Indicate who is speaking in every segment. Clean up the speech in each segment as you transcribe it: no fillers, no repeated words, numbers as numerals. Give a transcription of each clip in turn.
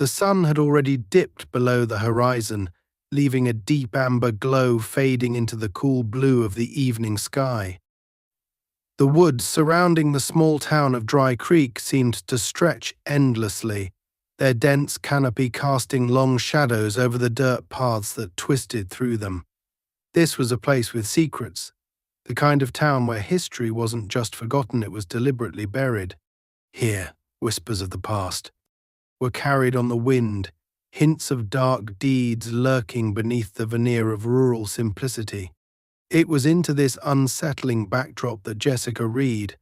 Speaker 1: The sun had already dipped below the horizon, leaving a deep amber glow fading into the cool blue of the evening sky. The woods surrounding the small town of Dry Creek seemed to stretch endlessly, their dense canopy casting long shadows over the dirt paths that twisted through them. This was a place with secrets, the kind of town where history wasn't just forgotten, it was deliberately buried. Here, whispers of the past were carried on the wind, hints of dark deeds lurking beneath the veneer of rural simplicity. It was into this unsettling backdrop that Jessica Reed,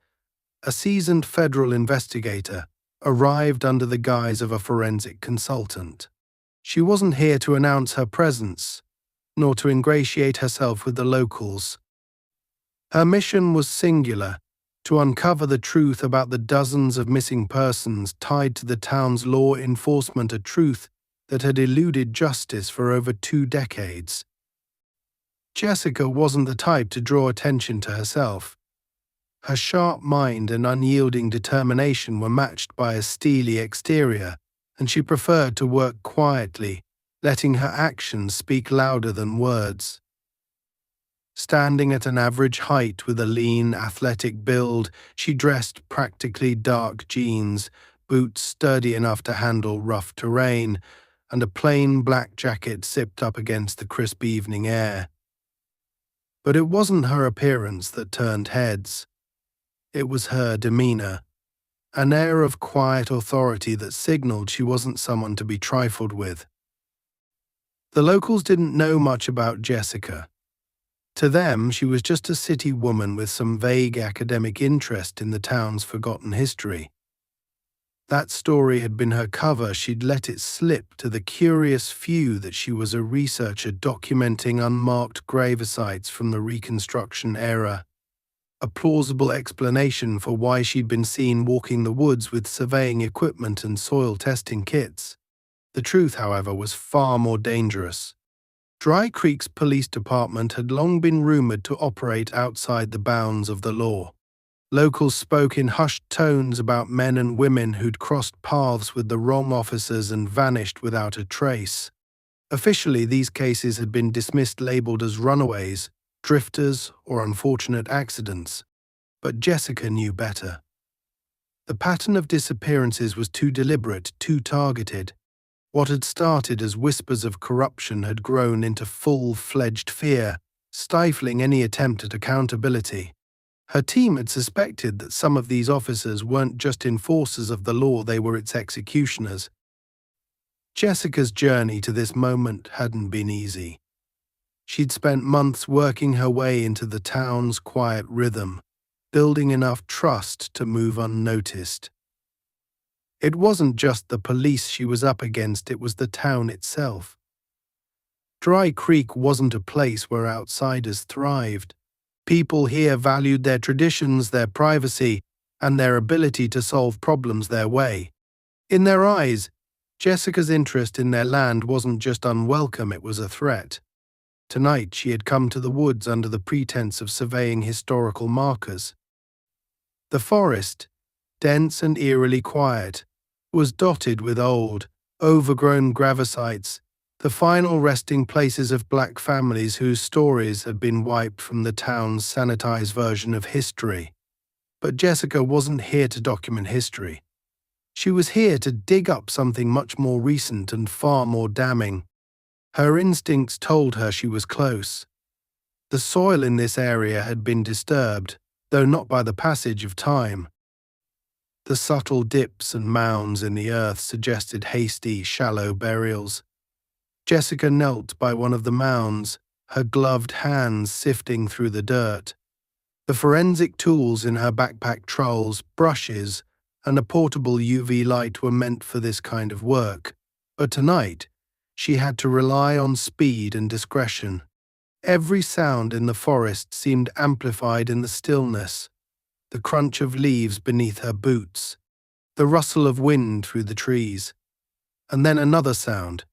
Speaker 1: a seasoned federal investigator, arrived under the guise of a forensic consultant. She wasn't here to announce her presence, nor to ingratiate herself with the locals. Her mission was singular: to uncover the truth about the dozens of missing persons tied to the town's law enforcement, a truth that had eluded justice for over 2 decades. Jessica wasn't the type to draw attention to herself. Her sharp mind and unyielding determination were matched by a steely exterior, and she preferred to work quietly, letting her actions speak louder than words. Standing at an average height with a lean, athletic build, she dressed practically dark jeans, boots sturdy enough to handle rough terrain, and a plain black jacket zipped up against the crisp evening air. But it wasn't her appearance that turned heads. It was her demeanor, an air of quiet authority that signaled she wasn't someone to be trifled with. The locals didn't know much about Jessica. To them, she was just a city woman with some vague academic interest in the town's forgotten history. That story had been her cover. She'd let it slip to the curious few that she was a researcher documenting unmarked gravesites from the Reconstruction era, a plausible explanation for why she'd been seen walking the woods with surveying equipment and soil testing kits. The truth, however, was far more dangerous. Dry Creek's police department had long been rumored to operate outside the bounds of the law. Locals spoke in hushed tones about men and women who'd crossed paths with the wrong officers and vanished without a trace. Officially, these cases had been dismissed, labeled as runaways, drifters, or unfortunate accidents. But Jessica knew better. The pattern of disappearances was too deliberate, too targeted. What had started as whispers of corruption had grown into full-fledged fear, stifling any attempt at accountability. Her team had suspected that some of these officers weren't just enforcers of the law, they were its executioners. Jessica's journey to this moment hadn't been easy. She'd spent months working her way into the town's quiet rhythm, building enough trust to move unnoticed. It wasn't just the police she was up against, it was the town itself. Dry Creek wasn't a place where outsiders thrived. People here valued their traditions, their privacy, and their ability to solve problems their way. In their eyes, Jessica's interest in their land wasn't just unwelcome, it was a threat. Tonight she had come to the woods under the pretense of surveying historical markers. The forest, dense and eerily quiet, was dotted with old, overgrown gravesites, the final resting places of black families whose stories had been wiped from the town's sanitized version of history. But Jessica wasn't here to document history. She was here to dig up something much more recent and far more damning. Her instincts told her she was close. The soil in this area had been disturbed, though not by the passage of time. The subtle dips and mounds in the earth suggested hasty, shallow burials. Jessica knelt by one of the mounds, her gloved hands sifting through the dirt. The forensic tools in her backpack, trowels, brushes, and a portable UV light were meant for this kind of work. But tonight, she had to rely on speed and discretion. Every sound in the forest seemed amplified in the stillness. The crunch of leaves beneath her boots, the rustle of wind through the trees, and then another sound.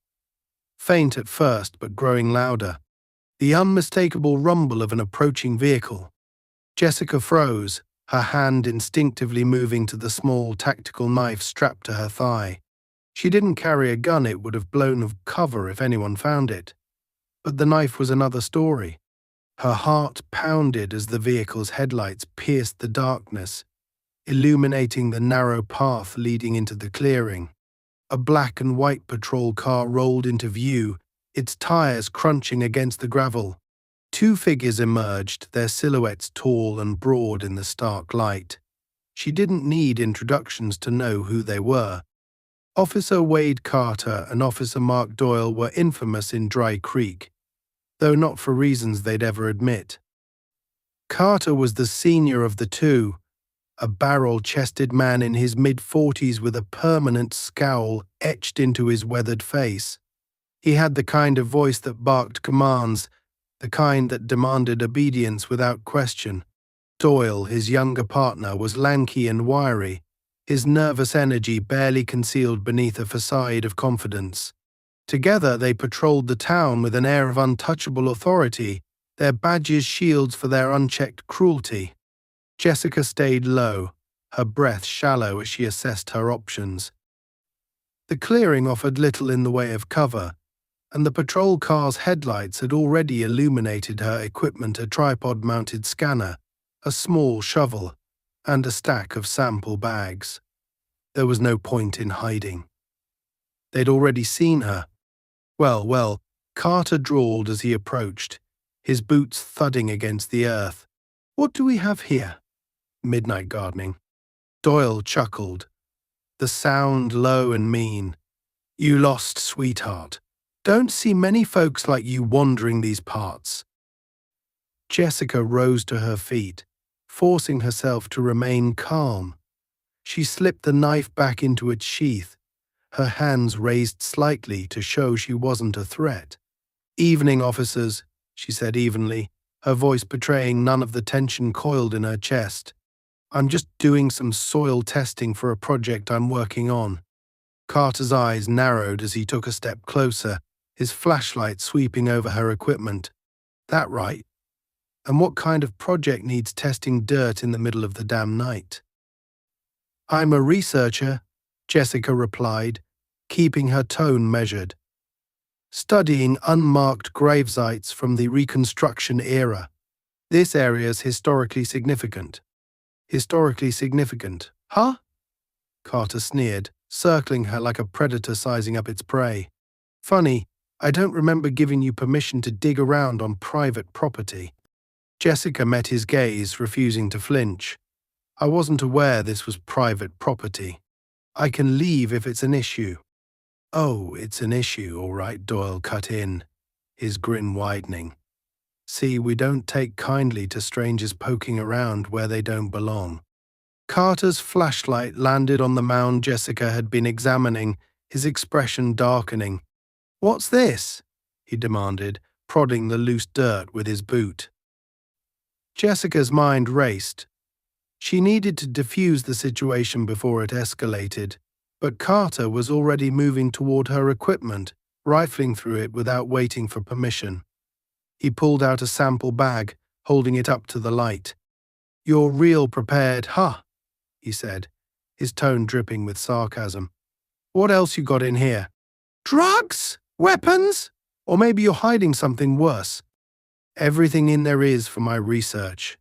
Speaker 1: Faint at first, but growing louder. The unmistakable rumble of an approaching vehicle. Jessica froze, her hand instinctively moving to the small tactical knife strapped to her thigh. She didn't carry a gun, it would have blown of cover if anyone found it. But the knife was another story. Her heart pounded as the vehicle's headlights pierced the darkness, illuminating the narrow path leading into the clearing. A black and white patrol car rolled into view, its tires crunching against the gravel. Two figures emerged, their silhouettes tall and broad in the stark light. She didn't need introductions to know who they were. Officer Wade Carter and Officer Mark Doyle were infamous in Dry Creek, though not for reasons they'd ever admit. Carter was the senior of the two, a barrel-chested man in his mid-40s with a permanent scowl etched into his weathered face. He had the kind of voice that barked commands, the kind that demanded obedience without question. Doyle, his younger partner, was lanky and wiry, his nervous energy barely concealed beneath a facade of confidence. Together they patrolled the town with an air of untouchable authority, their badges shields for their unchecked cruelty. Jessica stayed low, her breath shallow as she assessed her options. The clearing offered little in the way of cover, and the patrol car's headlights had already illuminated her equipment: a tripod-mounted scanner, a small shovel, and a stack of sample bags. There was no point in hiding. They'd already seen her. Well, Carter drawled as he approached, his boots thudding against the earth. "What do we have here?" "Midnight gardening." Doyle chuckled, the sound low and mean. "You lost, sweetheart. Don't see many folks like you wandering these parts." Jessica rose to her feet, forcing herself to remain calm. She slipped the knife back into its sheath, her hands raised slightly to show she wasn't a threat. "Evening, officers," she said evenly, her voice betraying none of the tension coiled in her chest. "I'm just doing some soil testing for a project I'm working on." Carter's eyes narrowed as he took a step closer, his flashlight sweeping over her equipment. "That right? And what kind of project needs testing dirt in the middle of the damn night?" "I'm a researcher," Jessica replied, keeping her tone measured. "Studying unmarked gravesites from the Reconstruction era. This area's historically significant." "Historically significant, huh?" Carter sneered, circling her like a predator sizing up its prey. "Funny, I don't remember giving you permission to dig around on private property." Jessica met his gaze, refusing to flinch. "I wasn't aware this was private property. I can leave if it's an issue." "Oh, it's an issue, all right," Doyle cut in, his grin widening. "See, we don't take kindly to strangers poking around where they don't belong." Carter's flashlight landed on the mound Jessica had been examining, his expression darkening. "What's this?" he demanded, prodding the loose dirt with his boot. Jessica's mind raced. She needed to defuse the situation before it escalated, but Carter was already moving toward her equipment, rifling through it without waiting for permission. He pulled out a sample bag, holding it up to the light. "You're real prepared, huh?" he said, his tone dripping with sarcasm. "What else you got in here? Drugs? Weapons? Or maybe you're hiding something worse?" "Everything in there is for my research,"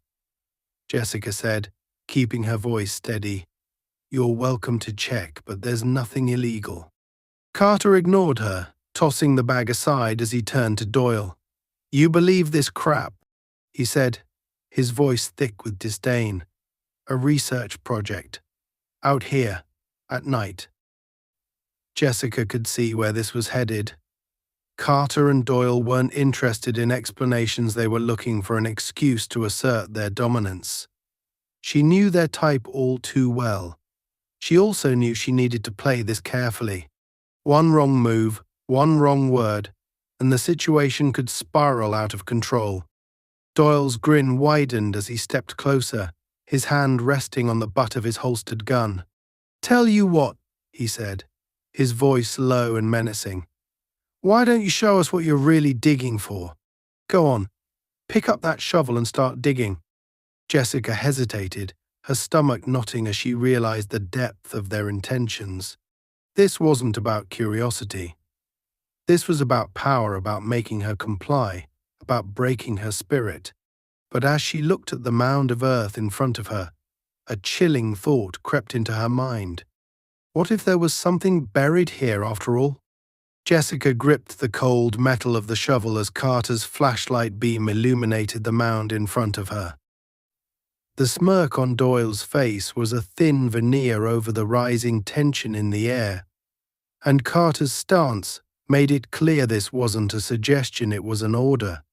Speaker 1: Jessica said, keeping her voice steady. "You're welcome to check, but there's nothing illegal." Carter ignored her, tossing the bag aside as he turned to Doyle. "You believe this crap?" he said, his voice thick with disdain. "A research project. Out here. At night." Jessica could see where this was headed. Carter and Doyle weren't interested in explanations, they were looking for an excuse to assert their dominance. She knew their type all too well. She also knew she needed to play this carefully. One wrong move, one wrong word, and the situation could spiral out of control. Doyle's grin widened as he stepped closer, his hand resting on the butt of his holstered gun. "Tell you what," he said, his voice low and menacing. "Why don't you show us what you're really digging for? Go on, pick up that shovel and start digging." Jessica hesitated, her stomach knotting as she realized the depth of their intentions. This wasn't about curiosity. This was about power, about making her comply, about breaking her spirit. But as she looked at the mound of earth in front of her, a chilling thought crept into her mind. What if there was something buried here after all? Jessica gripped the cold metal of the shovel as Carter's flashlight beam illuminated the mound in front of her. The smirk on Doyle's face was a thin veneer over the rising tension in the air, and Carter's stance made it clear this wasn't a suggestion, it was an order.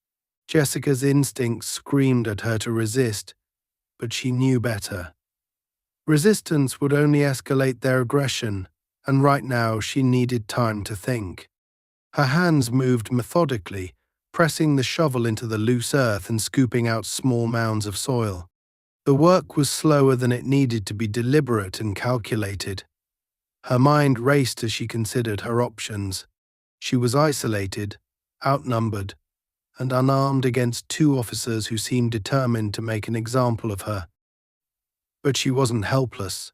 Speaker 1: Jessica's instincts screamed at her to resist, but she knew better. Resistance would only escalate their aggression, and right now she needed time to think. Her hands moved methodically, pressing the shovel into the loose earth and scooping out small mounds of soil. The work was slower than it needed to be, deliberate and calculated. Her mind raced as she considered her options. She was isolated, outnumbered, and unarmed against two officers who seemed determined to make an example of her. But she wasn't helpless.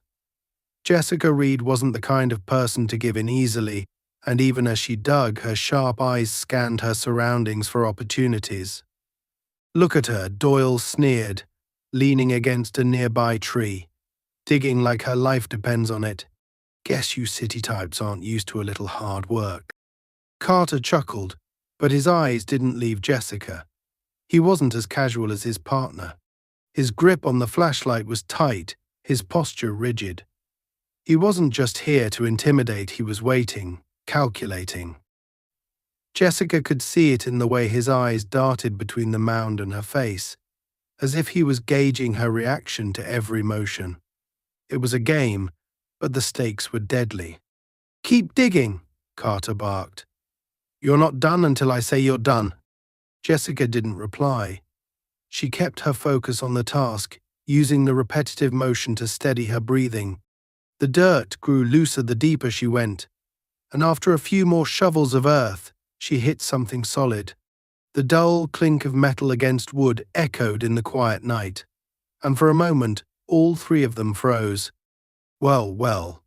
Speaker 1: Jessica Reed wasn't the kind of person to give in easily, and even as she dug, her sharp eyes scanned her surroundings for opportunities. "Look at her," Doyle sneered, leaning against a nearby tree, digging like her life depends on it. "Guess you city types aren't used to a little hard work." Carter chuckled, but his eyes didn't leave Jessica. He wasn't as casual as his partner. His grip on the flashlight was tight, his posture rigid. He wasn't just here to intimidate, he was waiting, calculating. Jessica could see it in the way his eyes darted between the mound and her face, as if he was gauging her reaction to every motion. It was a game, but the stakes were deadly. "Keep digging," Carter barked. "You're not done until I say you're done." Jessica didn't reply. She kept her focus on the task, using the repetitive motion to steady her breathing. The dirt grew looser the deeper she went, and after a few more shovels of earth, she hit something solid. The dull clink of metal against wood echoed in the quiet night, and for a moment, all three of them froze. "Well, well,"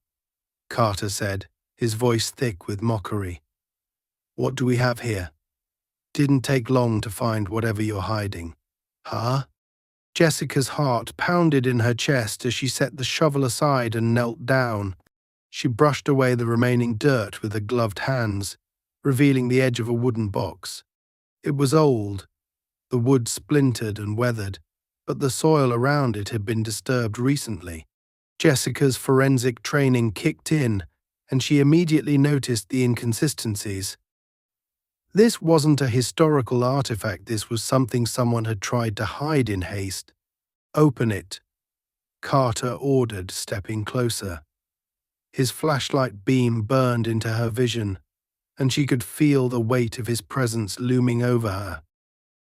Speaker 1: Carter said, his voice thick with mockery. "What do we have here? Didn't take long to find whatever you're hiding." "Huh?" Jessica's heart pounded in her chest as she set the shovel aside and knelt down. She brushed away the remaining dirt with her gloved hands, revealing the edge of a wooden box. It was old, the wood splintered and weathered, but the soil around it had been disturbed recently. Jessica's forensic training kicked in, and she immediately noticed the inconsistencies. This wasn't a historical artifact, this was something someone had tried to hide in haste. "Open it," Carter ordered, stepping closer. His flashlight beam burned into her vision, and she could feel the weight of his presence looming over her.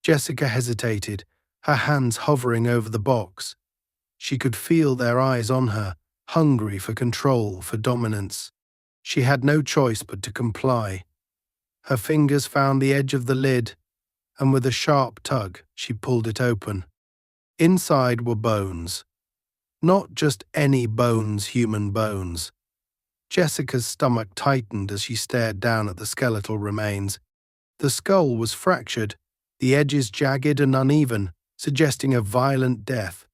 Speaker 1: Jessica hesitated, her hands hovering over the box. She could feel their eyes on her, hungry for control, for dominance. She had no choice but to comply. Her fingers found the edge of the lid, and with a sharp tug, she pulled it open. Inside were bones. Not just any bones, human bones. Jessica's stomach tightened as she stared down at the skeletal remains. The skull was fractured, the edges jagged and uneven, suggesting a violent death.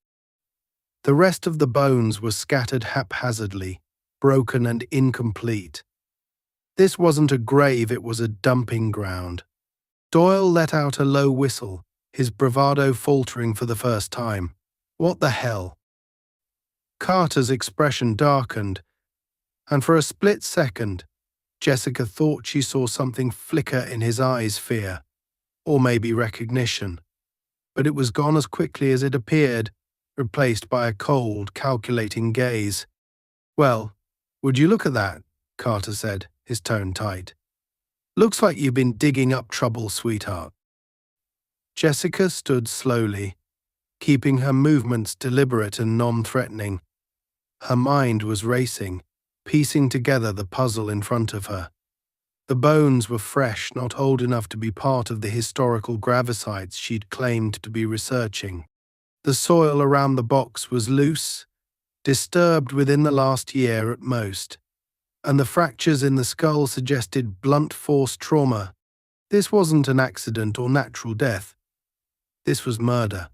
Speaker 1: The rest of the bones were scattered haphazardly, broken and incomplete. This wasn't a grave, it was a dumping ground. Doyle let out a low whistle, his bravado faltering for the first time. "What the hell?" Carter's expression darkened, and for a split second, Jessica thought she saw something flicker in his eyes, fear, or maybe recognition. But it was gone as quickly as it appeared, replaced by a cold, calculating gaze. "Well, would you look at that?" Carter said, his tone tight. "Looks like you've been digging up trouble, sweetheart." Jessica stood slowly, keeping her movements deliberate and non-threatening. Her mind was racing, piecing together the puzzle in front of her. The bones were fresh, not old enough to be part of the historical gravisites she'd claimed to be researching. The soil around the box was loose, disturbed within the last year at most. and the fractures in the skull suggested blunt force trauma. This wasn't an accident or natural death. This was murder.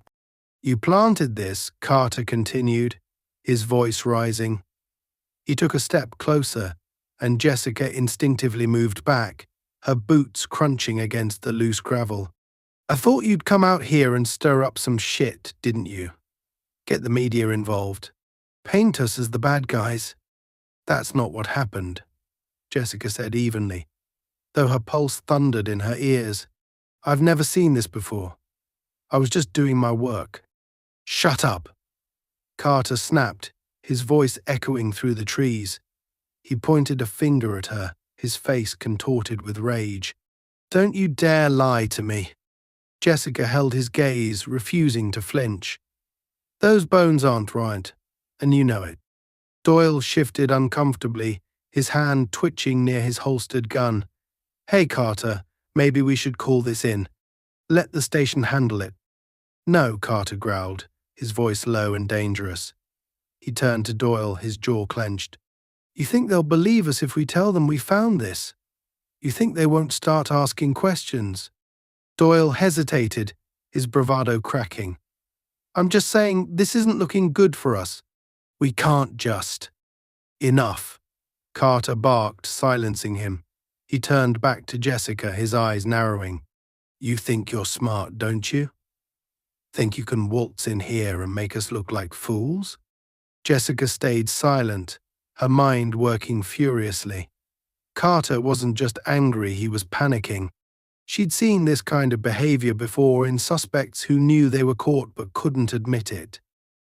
Speaker 1: You planted this, Carter continued, his voice rising. He took a step closer, and Jessica instinctively moved back, her boots crunching against the loose gravel. I thought you'd come out here and stir up some shit, didn't you? Get the media involved. Paint us as the bad guys. That's not what happened, Jessica said evenly, though her pulse thundered in her ears. I've never seen this before. I was just doing my work. Shut up! Carter snapped, his voice echoing through the trees. He pointed a finger at her, his face contorted with rage. Don't you dare lie to me. Jessica held his gaze, refusing to flinch. Those bones aren't right, and you know it. Doyle shifted uncomfortably, his hand twitching near his holstered gun. Hey, Carter, maybe we should call this in. Let the station handle it. No, Carter growled, his voice low and dangerous. He turned to Doyle, his jaw clenched. You think they'll believe us if we tell them we found this? You think they won't start asking questions? Doyle hesitated, his bravado cracking. I'm just saying this isn't looking good for us. We can't just. Enough. Carter barked, silencing him. He turned back to Jessica, his eyes narrowing. You think you're smart, don't you? Think you can waltz in here and make us look like fools? Jessica stayed silent, her mind working furiously. Carter wasn't just angry, he was panicking. She'd seen this kind of behavior before in suspects who knew they were caught but couldn't admit it.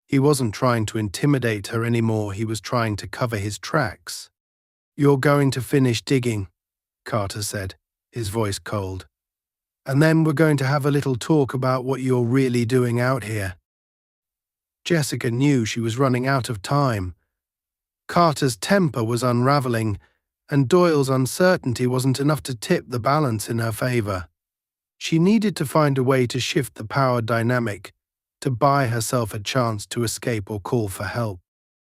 Speaker 1: He wasn't trying to intimidate her anymore, he was trying to cover his tracks. You're going to finish digging, Carter said, his voice cold. And then we're going to have a little talk about what you're really doing out here. Jessica knew she was running out of time. Carter's temper was unraveling, and Doyle's uncertainty wasn't enough to tip the balance in her favor. She needed to find a way to shift the power dynamic, to buy herself a chance to escape or call for help.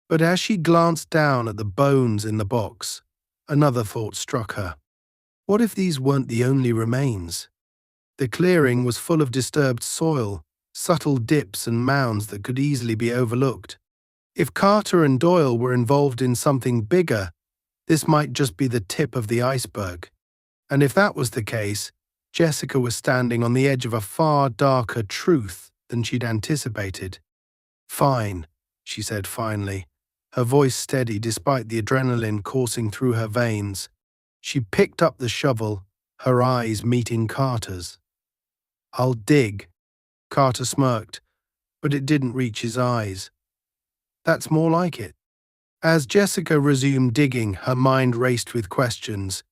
Speaker 1: But as she glanced down at the bones in the box, another thought struck her. What if these weren't the only remains? The clearing was full of disturbed soil, subtle dips and mounds that could easily be overlooked. If Carter and Doyle were involved in something bigger, this might just be the tip of the iceberg. And if that was the case, Jessica was standing on the edge of a far darker truth than she'd anticipated. Fine, she said finally, her voice steady despite the adrenaline coursing through her veins. She picked up the shovel, her eyes meeting Carter's. I'll dig. Carter smirked, but it didn't reach his eyes. That's more like it. As Jessica resumed digging, her mind raced with questions.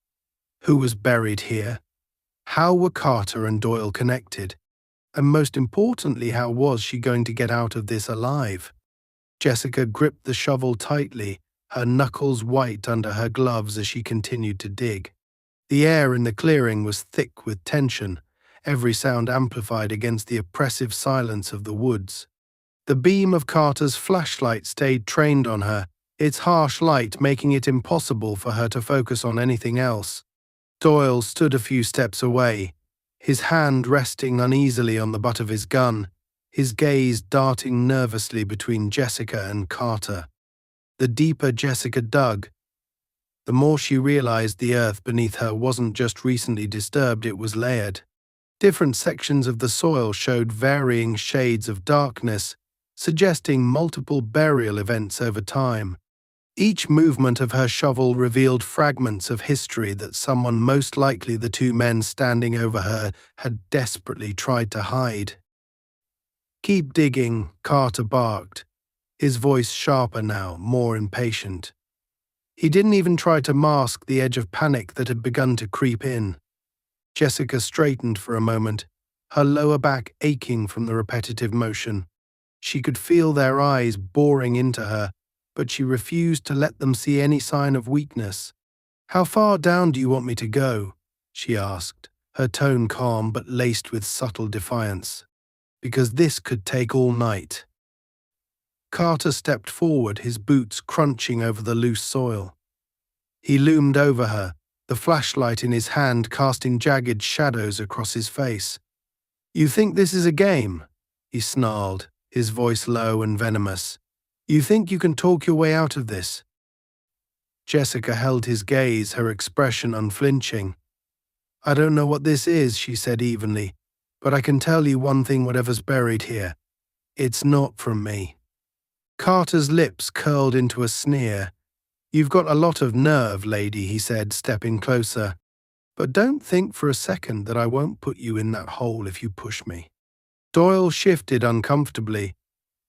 Speaker 1: Who was buried here? How were Carter and Doyle connected? And most importantly, how was she going to get out of this alive? Jessica gripped the shovel tightly, her knuckles white under her gloves as she continued to dig. The air in the clearing was thick with tension, every sound amplified against the oppressive silence of the woods. The beam of Carter's flashlight stayed trained on her, its harsh light making it impossible for her to focus on anything else. Doyle stood a few steps away, his hand resting uneasily on the butt of his gun, his gaze darting nervously between Jessica and Carter. The deeper Jessica dug, the more she realized the earth beneath her wasn't just recently disturbed, it was layered. Different sections of the soil showed varying shades of darkness, suggesting multiple burial events over time. Each movement of her shovel revealed fragments of history that someone, most likely the two men standing over her, had desperately tried to hide. Keep digging, Carter barked, his voice sharper now, more impatient. He didn't even try to mask the edge of panic that had begun to creep in. Jessica straightened for a moment, her lower back aching from the repetitive motion. She could feel their eyes boring into her, but she refused to let them see any sign of weakness. How far down do you want me to go? She asked, her tone calm but laced with subtle defiance. Because this could take all night. Carter stepped forward, his boots crunching over the loose soil. He loomed over her, the flashlight in his hand casting jagged shadows across his face. "You think this is a game?" he snarled, his voice low and venomous. "You think you can talk your way out of this?" Jessica held his gaze, her expression unflinching. "I don't know what this is," she said evenly, "but I can tell you one thing, whatever's buried here. It's not from me." Carter's lips curled into a sneer. "You've got a lot of nerve, lady," he said, stepping closer. "But don't think for a second that I won't put you in that hole if you push me." Doyle shifted uncomfortably,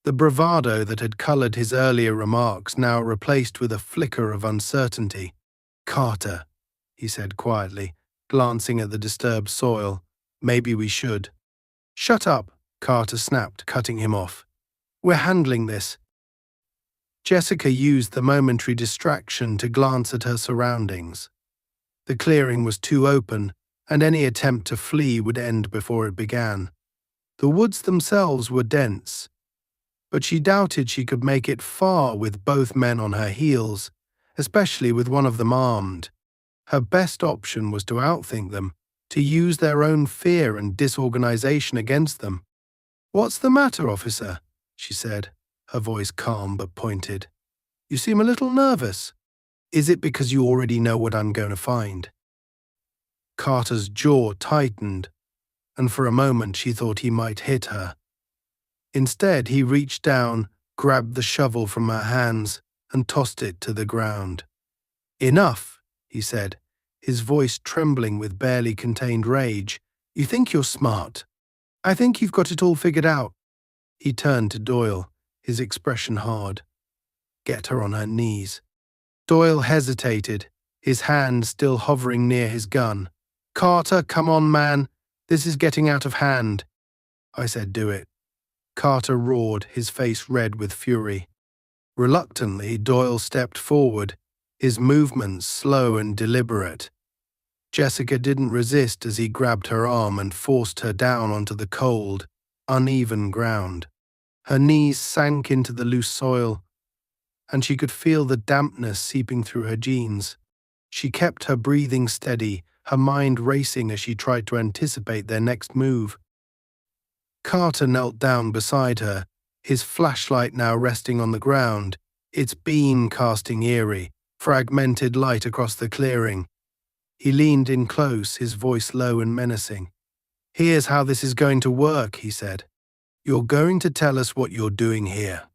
Speaker 1: the bravado that had colored his earlier remarks now replaced with a flicker of uncertainty. "Carter," he said quietly, glancing at the disturbed soil, "maybe we should." "Shut up," Carter snapped, cutting him off. "We're handling this." Jessica used the momentary distraction to glance at her surroundings. The clearing was too open, and any attempt to flee would end before it began. The woods themselves were dense, but she doubted she could make it far with both men on her heels, especially with one of them armed. Her best option was to outthink them, to use their own fear and disorganization against them. "What's the matter, officer?" she said, her voice calm but pointed. "You seem a little nervous. Is it because you already know what I'm going to find?" Carter's jaw tightened, and for a moment she thought he might hit her. Instead, he reached down, grabbed the shovel from her hands, and tossed it to the ground. "Enough," he said, his voice trembling with barely contained rage. "You think you're smart. I think you've got it all figured out." He turned to Doyle, his expression hard. "Get her on her knees." Doyle hesitated, his hand still hovering near his gun. "Carter, come on, man. This is getting out of hand." "I said do it." Carter roared, his face red with fury. Reluctantly, Doyle stepped forward, his movements slow and deliberate. Jessica didn't resist as he grabbed her arm and forced her down onto the cold, uneven ground. Her knees sank into the loose soil, and she could feel the dampness seeping through her jeans. She kept her breathing steady, her mind racing as she tried to anticipate their next move. Carter knelt down beside her, his flashlight now resting on the ground, its beam casting eerie, fragmented light across the clearing. He leaned in close, his voice low and menacing. "Here's how this is going to work," he said. "You're going to tell us what you're doing here.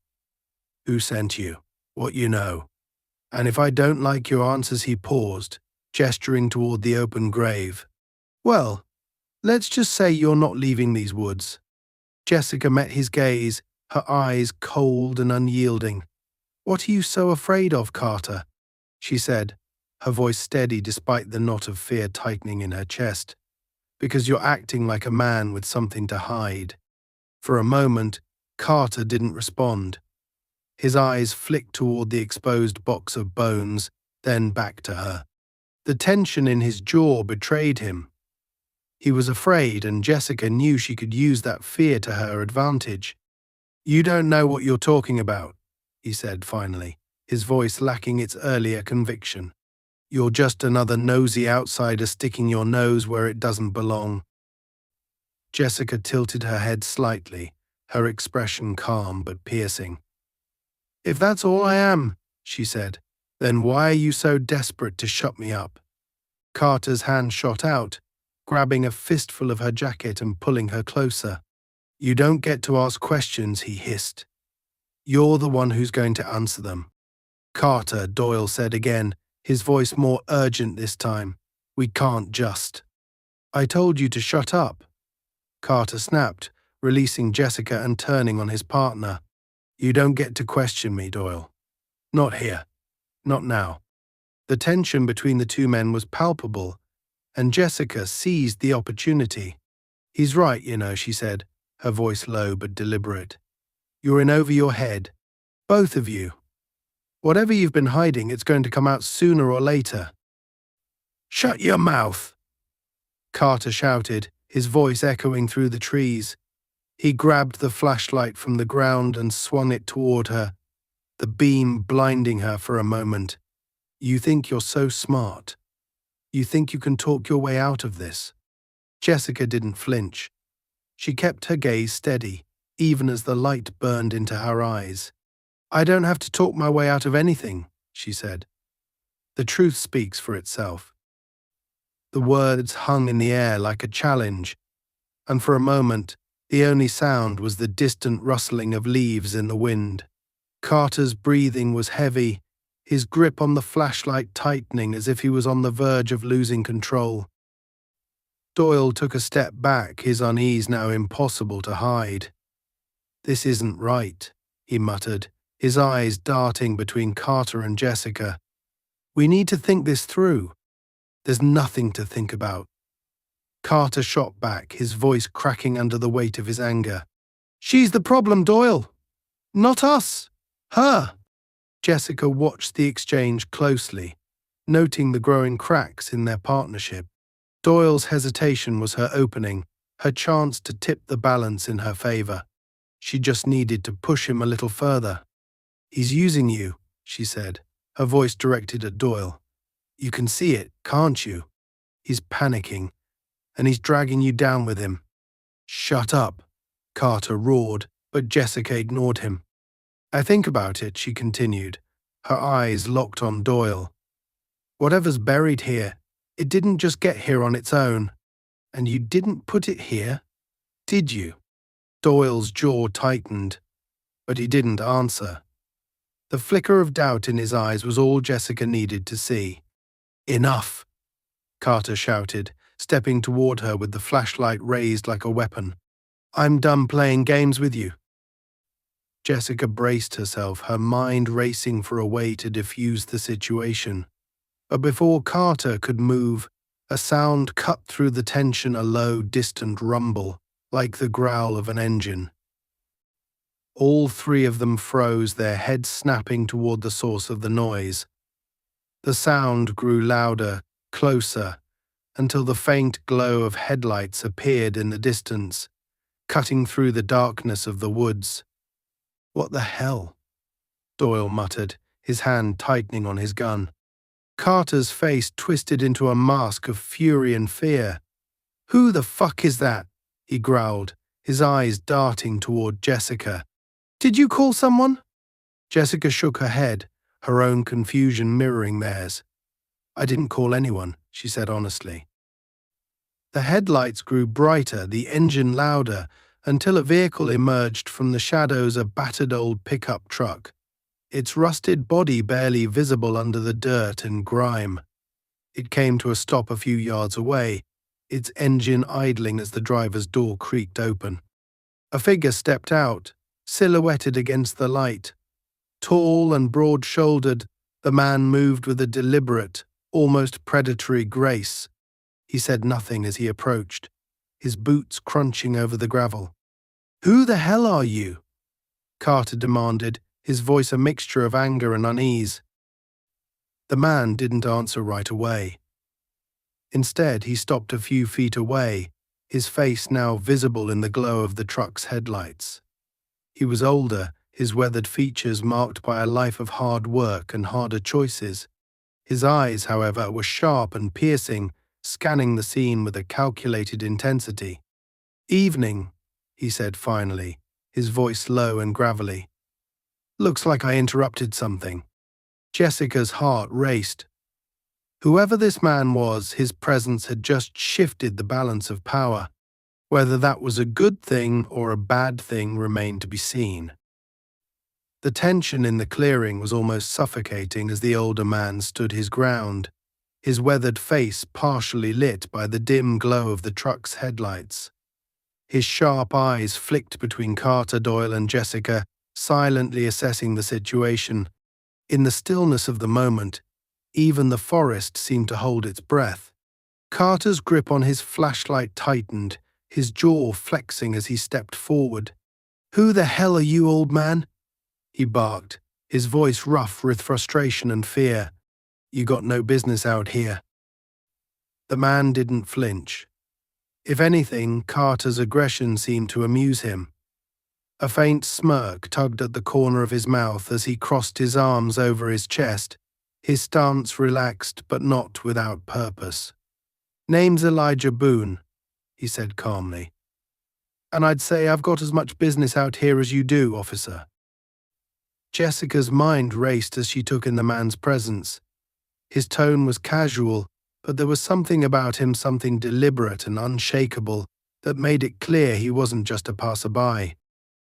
Speaker 1: Who sent you? What you know. And if I don't like your answers," he paused, gesturing toward the open grave. "Well, let's just say you're not leaving these woods." Jessica met his gaze, her eyes cold and unyielding. "What are you so afraid of, Carter?" she said, her voice steady despite the knot of fear tightening in her chest. "Because you're acting like a man with something to hide." For a moment, Carter didn't respond. His eyes flicked toward the exposed box of bones, then back to her. The tension in his jaw betrayed him. He was afraid, and Jessica knew she could use that fear to her advantage. "You don't know what you're talking about," he said finally, his voice lacking its earlier conviction. "You're just another nosy outsider sticking your nose where it doesn't belong." Jessica tilted her head slightly, her expression calm but piercing. "If that's all I am," she said, "then why are you so desperate to shut me up?" Carter's hand shot out, grabbing a fistful of her jacket and pulling her closer. "You don't get to ask questions," he hissed. "You're the one who's going to answer them." "Carter," Doyle said again, his voice more urgent this time. "We can't just." "I told you to shut up." Carter snapped, releasing Jessica and turning on his partner. "You don't get to question me, Doyle. Not here. Not now." The tension between the two men was palpable, and Jessica seized the opportunity. "He's right, you know," she said, her voice low but deliberate. "You're in over your head. Both of you. Whatever you've been hiding, it's going to come out sooner or later." "Shut your mouth!" Carter shouted, his voice echoing through the trees. He grabbed the flashlight from the ground and swung it toward her, the beam blinding her for a moment. You think you're so smart. You think you can talk your way out of this. Jessica didn't flinch. She kept her gaze steady, even as the light burned into her eyes. I don't have to talk my way out of anything, she said. The truth speaks for itself. The words hung in the air like a challenge, and for a moment, the only sound was the distant rustling of leaves in the wind. Carter's breathing was heavy, his grip on the flashlight tightening as if he was on the verge of losing control. Doyle took a step back, his unease now impossible to hide. This isn't right, he muttered, his eyes darting between Carter and Jessica. We need to think this through. There's nothing to think about. Carter shot back, his voice cracking under the weight of his anger. She's the problem, Doyle. Not us. Her. Jessica watched the exchange closely, noting the growing cracks in their partnership. Doyle's hesitation was her opening, her chance to tip the balance in her favor. She just needed to push him a little further. He's using you, she said, her voice directed at Doyle. You can see it, can't you? He's panicking, and he's dragging you down with him. Shut up, Carter roared, but Jessica ignored him. I think about it, she continued, her eyes locked on Doyle. Whatever's buried here, it didn't just get here on its own. And you didn't put it here, did you? Doyle's jaw tightened, but he didn't answer. The flicker of doubt in his eyes was all Jessica needed to see. Enough, Carter shouted, stepping toward her with the flashlight raised like a weapon. I'm done playing games with you. Jessica braced herself, her mind racing for a way to defuse the situation. But before Carter could move, a sound cut through the tension, a low, distant rumble, like the growl of an engine. All three of them froze, their heads snapping toward the source of the noise. The sound grew louder, closer, until the faint glow of headlights appeared in the distance, cutting through the darkness of the woods. What the hell? Doyle muttered, his hand tightening on his gun. Carter's face twisted into a mask of fury and fear. Who the fuck is that? He growled, his eyes darting toward Jessica. Did you call someone? Jessica shook her head, her own confusion mirroring theirs. I didn't call anyone, she said honestly. The headlights grew brighter, the engine louder, until a vehicle emerged from the shadows, a battered old pickup truck, its rusted body barely visible under the dirt and grime. It came to a stop a few yards away, its engine idling as the driver's door creaked open. A figure stepped out, silhouetted against the light. Tall and broad-shouldered, the man moved with a deliberate, almost predatory grace. He said nothing as he approached, his boots crunching over the gravel. Who the hell are you? Carter demanded, his voice a mixture of anger and unease. The man didn't answer right away. Instead, he stopped a few feet away, his face now visible in the glow of the truck's headlights. He was older, his weathered features marked by a life of hard work and harder choices. His eyes, however, were sharp and piercing, scanning the scene with a calculated intensity. Evening, he said finally, his voice low and gravelly. Looks like I interrupted something. Jessica's heart raced. Whoever this man was, his presence had just shifted the balance of power. Whether that was a good thing or a bad thing remained to be seen. The tension in the clearing was almost suffocating as the older man stood his ground, his weathered face partially lit by the dim glow of the truck's headlights. His sharp eyes flicked between Carter, Doyle, and Jessica, silently assessing the situation. In the stillness of the moment, even the forest seemed to hold its breath. Carter's grip on his flashlight tightened, his jaw flexing as he stepped forward. "Who the hell are you, old man?" he barked, his voice rough with frustration and fear. "You got no business out here." The man didn't flinch. If anything, Carter's aggression seemed to amuse him. A faint smirk tugged at the corner of his mouth as he crossed his arms over his chest, His stance relaxed, but not without purpose. "Name's Elijah Boon," he said calmly. "And I'd say I've got as much business out here as you do, officer." Jessica's mind raced as she took in the man's presence. His tone was casual, but there was something about him, something deliberate and unshakable, that made it clear he wasn't just a passerby.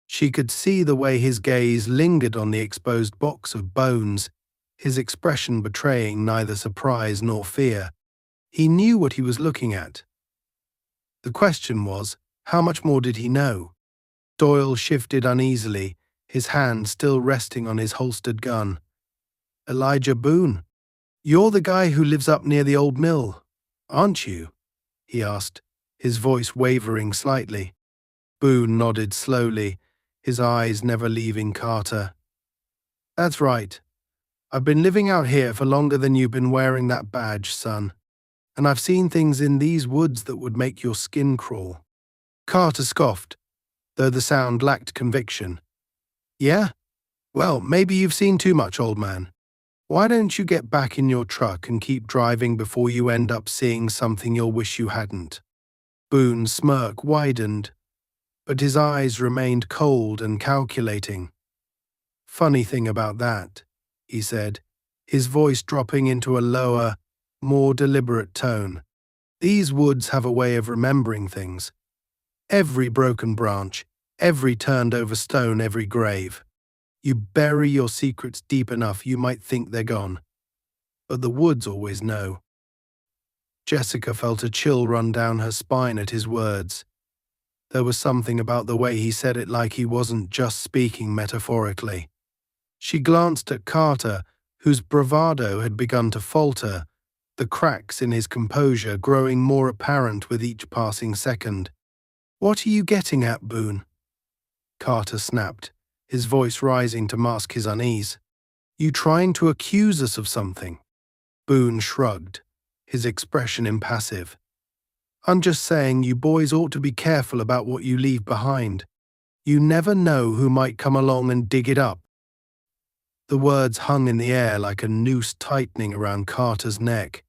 Speaker 1: She could see the way his gaze lingered on the exposed box of bones, his expression betraying neither surprise nor fear. He knew what he was looking at. The question was, how much more did he know? Doyle shifted uneasily, his hand still resting on his holstered gun. "Elijah Boon, you're the guy who lives up near the old mill, aren't you?" he asked, his voice wavering slightly. Boon nodded slowly, his eyes never leaving Carter. "That's right. I've been living out here for longer than you've been wearing that badge, son. And I've seen things in these woods that would make your skin crawl." Carter scoffed, though the sound lacked conviction. "Yeah? Well, maybe you've seen too much, old man. Why don't you get back in your truck and keep driving before you end up seeing something you'll wish you hadn't?" Boon's smirk widened, but his eyes remained cold and calculating. "Funny thing about that," he said, his voice dropping into a lower, more deliberate tone. "These woods have a way of remembering things. Every broken branch, every turned over stone, every grave. You bury your secrets deep enough, you might think they're gone. But the woods always know." Jessica felt a chill run down her spine at his words. There was something about the way he said it, like he wasn't just speaking metaphorically. She glanced at Carter, whose bravado had begun to falter, the cracks in his composure growing more apparent with each passing second. "What are you getting at, Boon?" Carter snapped, his voice rising to mask his unease. "You trying to accuse us of something?" Boon shrugged, his expression impassive. "I'm just saying you boys ought to be careful about what you leave behind. You never know who might come along and dig it up." The words hung in the air like a noose tightening around Carter's neck.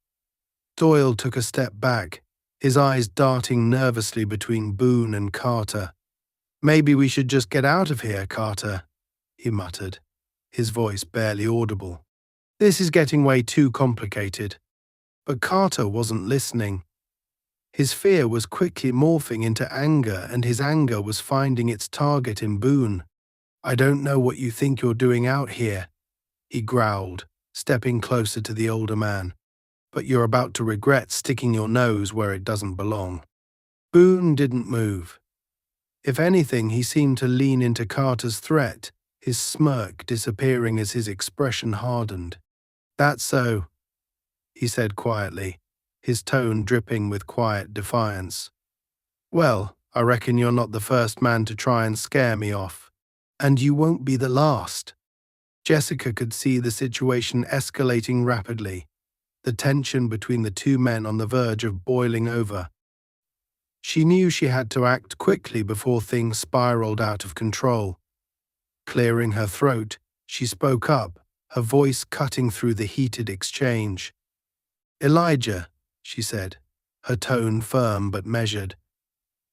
Speaker 1: Doyle took a step back, his eyes darting nervously between Boon and Carter. "Maybe we should just get out of here, Carter," he muttered, his voice barely audible. "This is getting way too complicated." But Carter wasn't listening. His fear was quickly morphing into anger, and his anger was finding its target in Boon. "I don't know what you think you're doing out here," he growled, stepping closer to the older man. "But you're about to regret sticking your nose where it doesn't belong." Boon didn't move. If anything, he seemed to lean into Carter's threat, his smirk disappearing as his expression hardened. "That's so," he said quietly, his tone dripping with quiet defiance. "Well, I reckon you're not the first man to try and scare me off. And you won't be the last." Jessica could see the situation escalating rapidly, the tension between the two men on the verge of boiling over. She knew she had to act quickly before things spiraled out of control. Clearing her throat, she spoke up, her voice cutting through the heated exchange. "Elijah," she said, her tone firm but measured,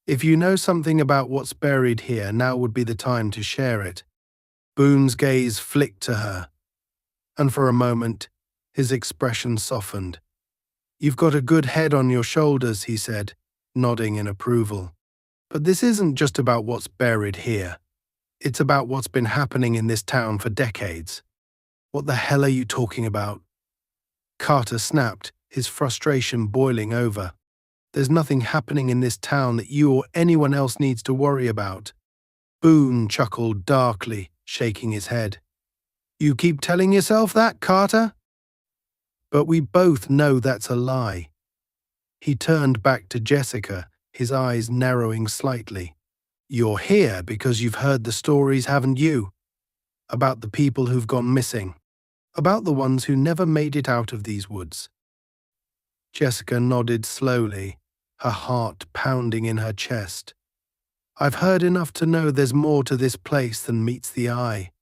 Speaker 1: "if you know something about what's buried here, now would be the time to share it." Boon's gaze flicked to her, and for a moment, his expression softened. "You've got a good head on your shoulders," he said, nodding in approval. "But this isn't just about what's buried here. It's about what's been happening in this town for decades." "What the hell are you talking about?" Carter snapped, his frustration boiling over. "There's nothing happening in this town that you or anyone else needs to worry about." Boon chuckled darkly, shaking his head. "You keep telling yourself that, Carter?" "But we both know that's a lie." He turned back to Jessica, his eyes narrowing slightly. "You're here because you've heard the stories, haven't you? About the people who've gone missing. About the ones who never made it out of these woods." Jessica nodded slowly, her heart pounding in her chest. "I've heard enough to know there's more to this place than meets the eye."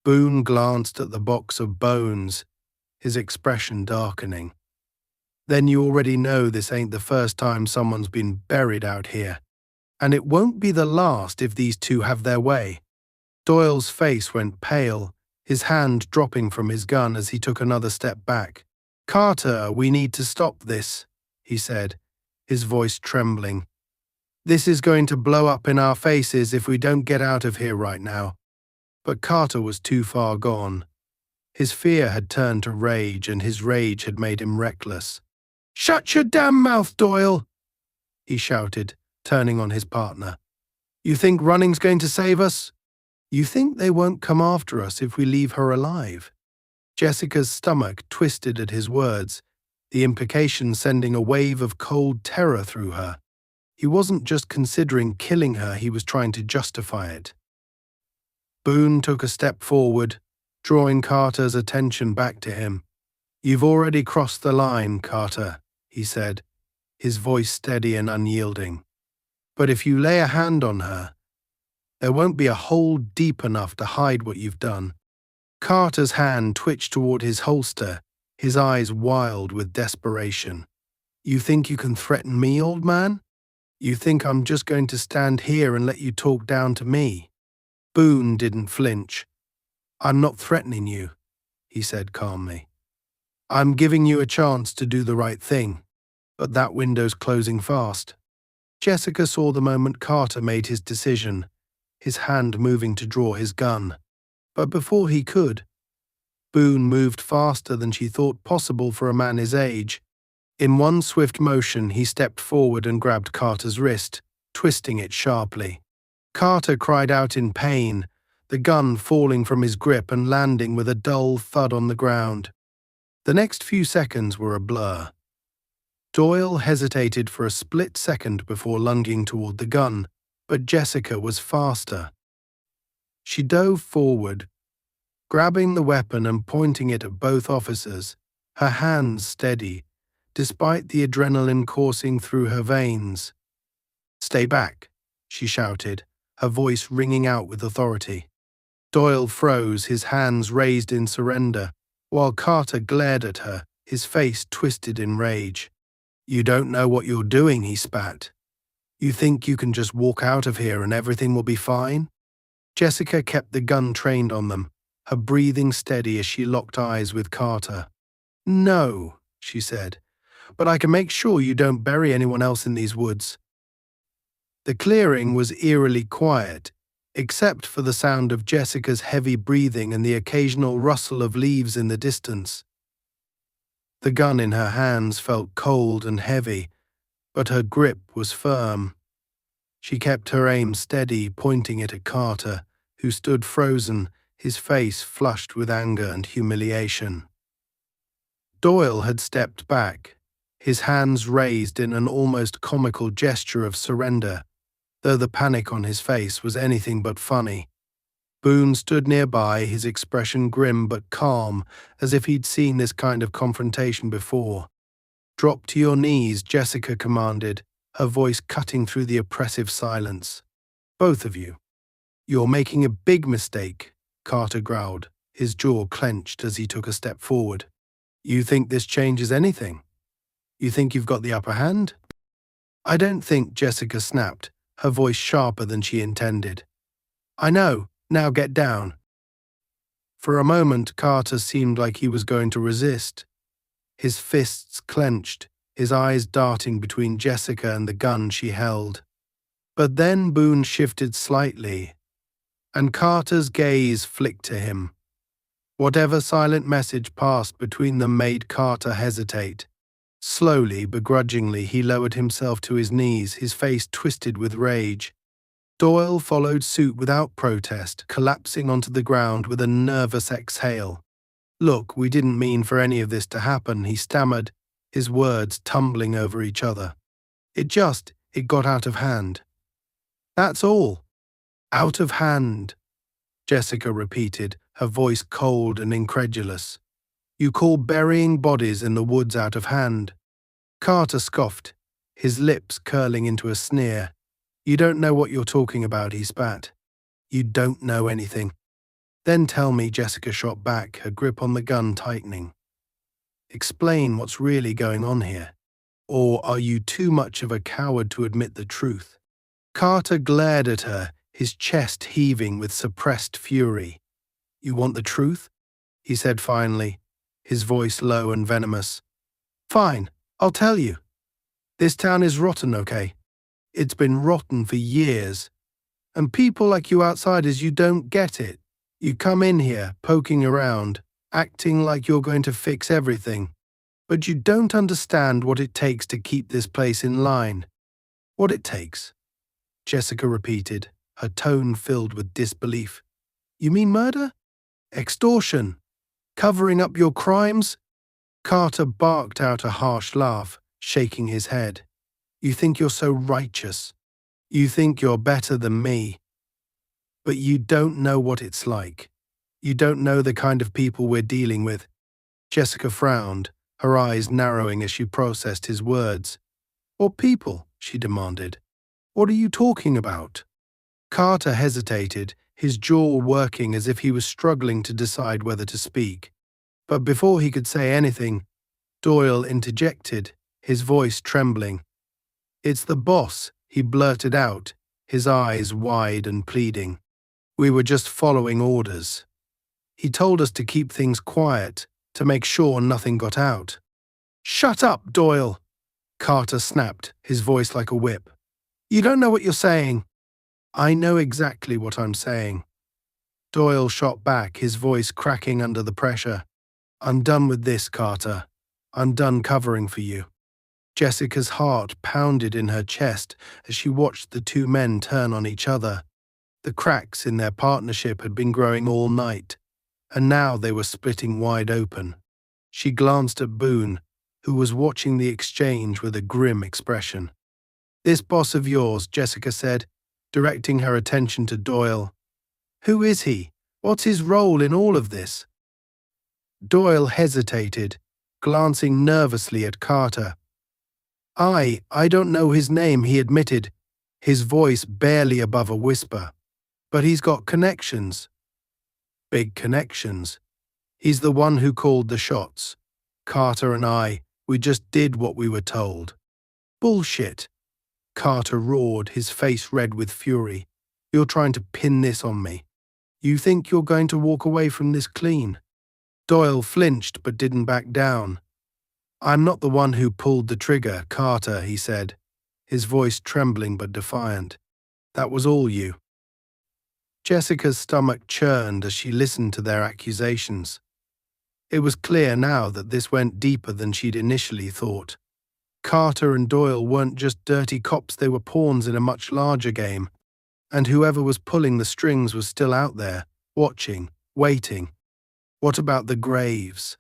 Speaker 1: Boon glanced at the box of bones, his expression darkening. Then you already know this ain't the first time someone's been buried out here. And it won't be the last if these two have their way. Doyle's face went pale, his hand dropping from his gun as he took another step back. "Carter, we need to stop this," he said, his voice trembling. "This is going to blow up in our faces if we don't get out of here right now." But Carter was too far gone. His fear had turned to rage, and his rage had made him reckless. "Shut your damn mouth, Doyle!" he shouted, turning on his partner. "You think running's going to save us? You think they won't come after us if we leave her alive?" Jessica's stomach twisted at his words, the implication sending a wave of cold terror through her. He wasn't just considering killing her, he was trying to justify it. Boon took a step forward, drawing Carter's attention back to him. "You've already crossed the line, Carter," he said, his voice steady and unyielding. "But if you lay a hand on her, there won't be a hole deep enough to hide what you've done." Carter's hand twitched toward his holster, his eyes wild with desperation. "You think you can threaten me, old man? You think I'm just going to stand here and let you talk down to me?" Boon didn't flinch. "I'm not threatening you," he said calmly. "I'm giving you a chance to do the right thing, but that window's closing fast." Jessica saw the moment Carter made his decision, his hand moving to draw his gun. But before he could, Boon moved faster than she thought possible for a man his age. In one swift motion, he stepped forward and grabbed Carter's wrist, twisting it sharply. Carter cried out in pain, the gun falling from his grip and landing with a dull thud on the ground. The next few seconds were a blur. Doyle hesitated for a split second before lunging toward the gun, but Jessica was faster. She dove forward, grabbing the weapon and pointing it at both officers, her hands steady, despite the adrenaline coursing through her veins. "Stay back," she shouted, her voice ringing out with authority. Doyle froze, his hands raised in surrender, while Carter glared at her, his face twisted in rage. "You don't know what you're doing," he spat. "You think you can just walk out of here and everything will be fine?" Jessica kept the gun trained on them, her breathing steady as she locked eyes with Carter. "No," she said, "but I can make sure you don't bury anyone else in these woods." The clearing was eerily quiet, except for the sound of Jessica's heavy breathing and the occasional rustle of leaves in the distance. The gun in her hands felt cold and heavy, but her grip was firm. She kept her aim steady, pointing it at Carter, who stood frozen, his face flushed with anger and humiliation. Doyle had stepped back, his hands raised in an almost comical gesture of surrender, though the panic on his face was anything but funny. Boon stood nearby, his expression grim but calm, as if he'd seen this kind of confrontation before. "Drop to your knees," Jessica commanded, her voice cutting through the oppressive silence. "Both of you." "You're making a big mistake," Carter growled, his jaw clenched as he took a step forward. "You think this changes anything? You think you've got the upper hand?" "I don't think," Jessica snapped, her voice sharper than she intended. "I know. Now get down." For a moment, Carter seemed like he was going to resist. His fists clenched, his eyes darting between Jessica and the gun she held. But then Boon shifted slightly, and Carter's gaze flicked to him. Whatever silent message passed between them made Carter hesitate. Slowly, begrudgingly, he lowered himself to his knees, his face twisted with rage. Doyle followed suit without protest, collapsing onto the ground with a nervous exhale. "Look, we didn't mean for any of this to happen," he stammered, his words tumbling over each other. It got out of hand. "That's all." "Out of hand," Jessica repeated, her voice cold and incredulous. "You call burying bodies in the woods out of hand?" Carter scoffed, his lips curling into a sneer. "You don't know what you're talking about," he spat. "You don't know anything." "Then tell me," Jessica shot back, her grip on the gun tightening. Explain what's really going on here. Or are you too much of a coward to admit the truth? Carter glared at her, his chest heaving with suppressed fury. You want the truth? He said finally, his voice low and venomous. Fine, I'll tell you. This town is rotten, okay? It's been rotten for years. And people like you outsiders, you don't get it. You come in here, poking around, acting like you're going to fix everything. But you don't understand what it takes to keep this place in line. What it takes, Jessica repeated, her tone filled with disbelief. You mean murder? Extortion? Covering up your crimes? Carter barked out a harsh laugh, shaking his head. You think you're so righteous. You think you're better than me. But you don't know what it's like. You don't know the kind of people we're dealing with. Jessica frowned, her eyes narrowing as she processed his words. What people? She demanded. What are you talking about? Carter hesitated, his jaw working as if he was struggling to decide whether to speak. But before he could say anything, Doyle interjected, his voice trembling. It's the boss, he blurted out, his eyes wide and pleading. We were just following orders. He told us to keep things quiet, to make sure nothing got out. Shut up, Doyle! Carter snapped, his voice like a whip. You don't know what you're saying. I know exactly what I'm saying. Doyle shot back, his voice cracking under the pressure. I'm done with this, Carter. I'm done covering for you. Jessica's heart pounded in her chest as she watched the two men turn on each other. The cracks in their partnership had been growing all night, and now they were splitting wide open. She glanced at Boon, who was watching the exchange with a grim expression. This boss of yours, Jessica said, directing her attention to Doyle. Who is he? What's his role in all of this? Doyle hesitated, glancing nervously at Carter. I don't know his name, he admitted, his voice barely above a whisper. But he's got connections. Big connections. He's the one who called the shots. Carter and we just did what we were told. Bullshit. Carter roared, his face red with fury. You're trying to pin this on me. You think you're going to walk away from this clean? Doyle flinched but didn't back down. I'm not the one who pulled the trigger, Carter, he said, his voice trembling but defiant. That was all you. Jessica's stomach churned as she listened to their accusations. It was clear now that this went deeper than she'd initially thought. Carter and Doyle weren't just dirty cops, they were pawns in a much larger game, and whoever was pulling the strings was still out there, watching, waiting. What about the graves?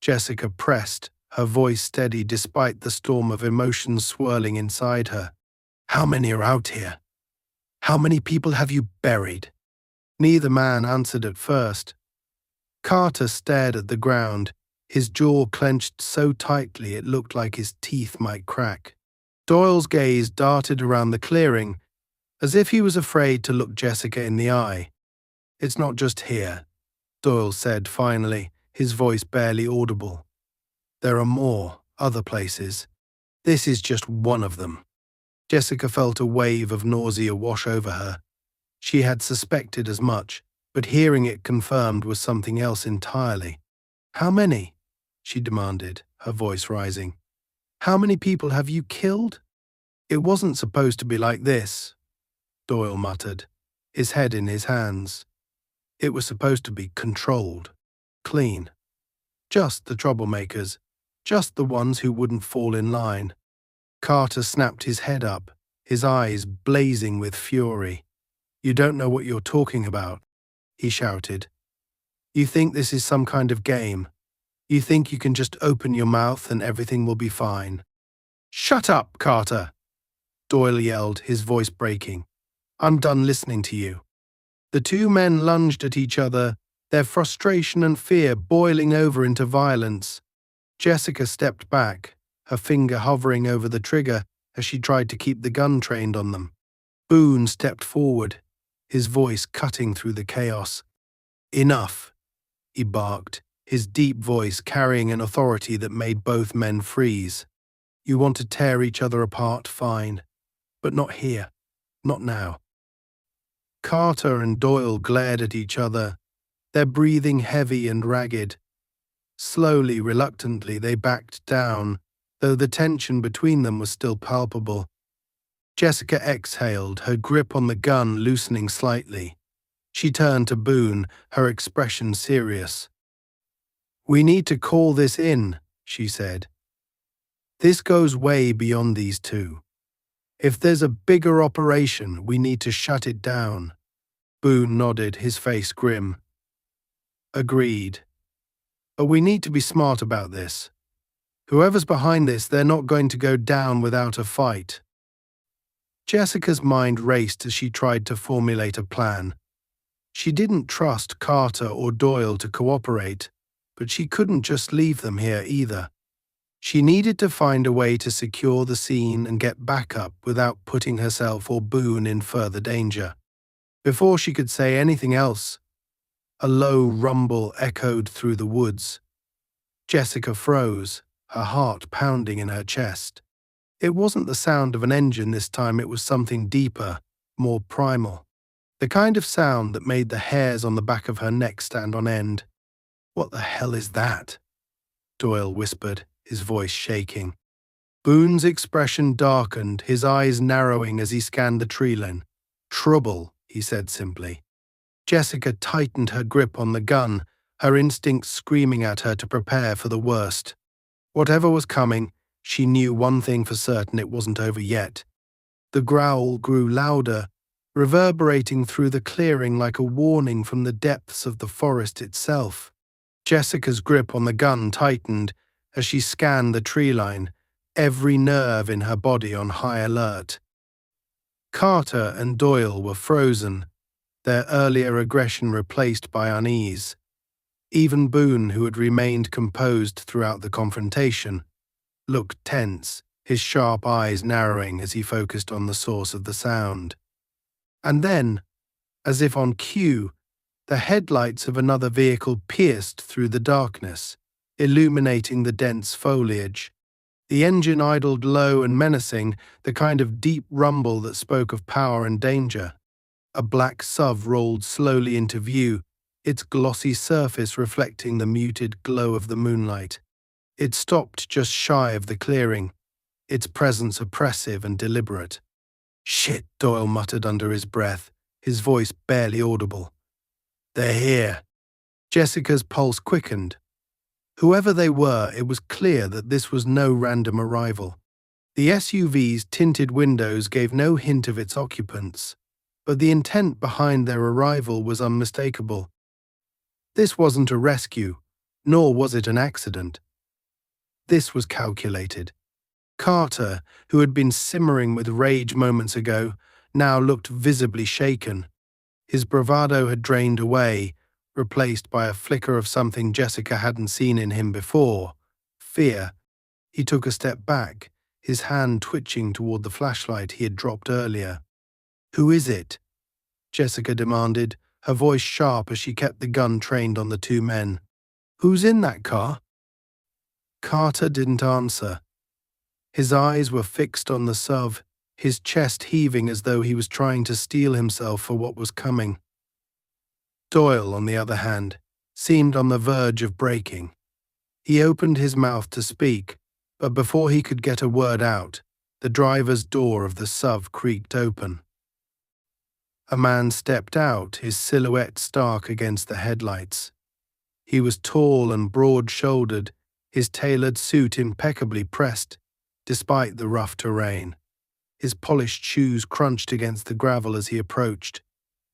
Speaker 1: Jessica pressed, her voice steady despite the storm of emotions swirling inside her. How many are out here? How many people have you buried? Neither man answered at first. Carter stared at the ground, his jaw clenched so tightly it looked like his teeth might crack. Doyle's gaze darted around the clearing, as if he was afraid to look Jessica in the eye. It's not just here, Doyle said finally, his voice barely audible. There are more, other places. This is just one of them. Jessica felt a wave of nausea wash over her. She had suspected as much, but hearing it confirmed was something else entirely. How many? She demanded, her voice rising. How many people have you killed? It wasn't supposed to be like this, Doyle muttered, his head in his hands. It was supposed to be controlled, clean. Just the troublemakers, just the ones who wouldn't fall in line. Carter snapped his head up, his eyes blazing with fury. You don't know what you're talking about, he shouted. You think this is some kind of game. You think you can just open your mouth and everything will be fine. Shut up, Carter, Doyle yelled, his voice breaking. I'm done listening to you. The two men lunged at each other, their frustration and fear boiling over into violence. Jessica stepped back, her finger hovering over the trigger as she tried to keep the gun trained on them. Boon stepped forward, his voice cutting through the chaos. Enough, he barked, his deep voice carrying an authority that made both men freeze. "You want to tear each other apart, fine. But not here. Not now." Carter and Doyle glared at each other, their breathing heavy and ragged. Slowly, reluctantly, they backed down, though the tension between them was still palpable. Jessica exhaled, her grip on the gun loosening slightly. She turned to Boon, her expression serious. "We need to call this in," she said. "This goes way beyond these two. If there's a bigger operation, we need to shut it down." Boon nodded, his face grim. "Agreed. But we need to be smart about this. Whoever's behind this, they're not going to go down without a fight." Jessica's mind raced as she tried to formulate a plan. She didn't trust Carter or Doyle to cooperate, but she couldn't just leave them here either. She needed to find a way to secure the scene and get backup without putting herself or Boon in further danger. Before she could say anything else, a low rumble echoed through the woods. Jessica froze, her heart pounding in her chest. It wasn't the sound of an engine this time, it was something deeper, more primal. The kind of sound that made the hairs on the back of her neck stand on end. "What the hell is that?" Doyle whispered, his voice shaking. Boon's expression darkened, his eyes narrowing as he scanned the tree line. "Trouble," he said simply. Jessica tightened her grip on the gun, her instincts screaming at her to prepare for the worst. Whatever was coming, she knew one thing for certain: it wasn't over yet. The growl grew louder, reverberating through the clearing like a warning from the depths of the forest itself. Jessica's grip on the gun tightened as she scanned the tree line, every nerve in her body on high alert. Carter and Doyle were frozen, their earlier aggression replaced by unease. Even Boon, who had remained composed throughout the confrontation, looked tense, his sharp eyes narrowing as he focused on the source of the sound. And then, as if on cue, the headlights of another vehicle pierced through the darkness, illuminating the dense foliage. The engine idled low and menacing, the kind of deep rumble that spoke of power and danger. A black SUV rolled slowly into view, its glossy surface reflecting the muted glow of the moonlight. It stopped just shy of the clearing, its presence oppressive and deliberate. "Shit," Doyle muttered under his breath, his voice barely audible. "They're here." Jessica's pulse quickened. Whoever they were, it was clear that this was no random arrival. The SUV's tinted windows gave no hint of its occupants, but the intent behind their arrival was unmistakable. This wasn't a rescue, nor was it an accident. This was calculated. Carter, who had been simmering with rage moments ago, now looked visibly shaken. His bravado had drained away, replaced by a flicker of something Jessica hadn't seen in him before: fear. He took a step back, his hand twitching toward the flashlight he had dropped earlier. "Who is it?" Jessica demanded, her voice sharp as she kept the gun trained on the two men. "Who's in that car?" Carter didn't answer. His eyes were fixed on the SUV, his chest heaving as though he was trying to steel himself for what was coming. Doyle, on the other hand, seemed on the verge of breaking. He opened his mouth to speak, but before he could get a word out, the driver's door of the SUV creaked open. A man stepped out, his silhouette stark against the headlights. He was tall and broad-shouldered, his tailored suit impeccably pressed, despite the rough terrain. His polished shoes crunched against the gravel as he approached,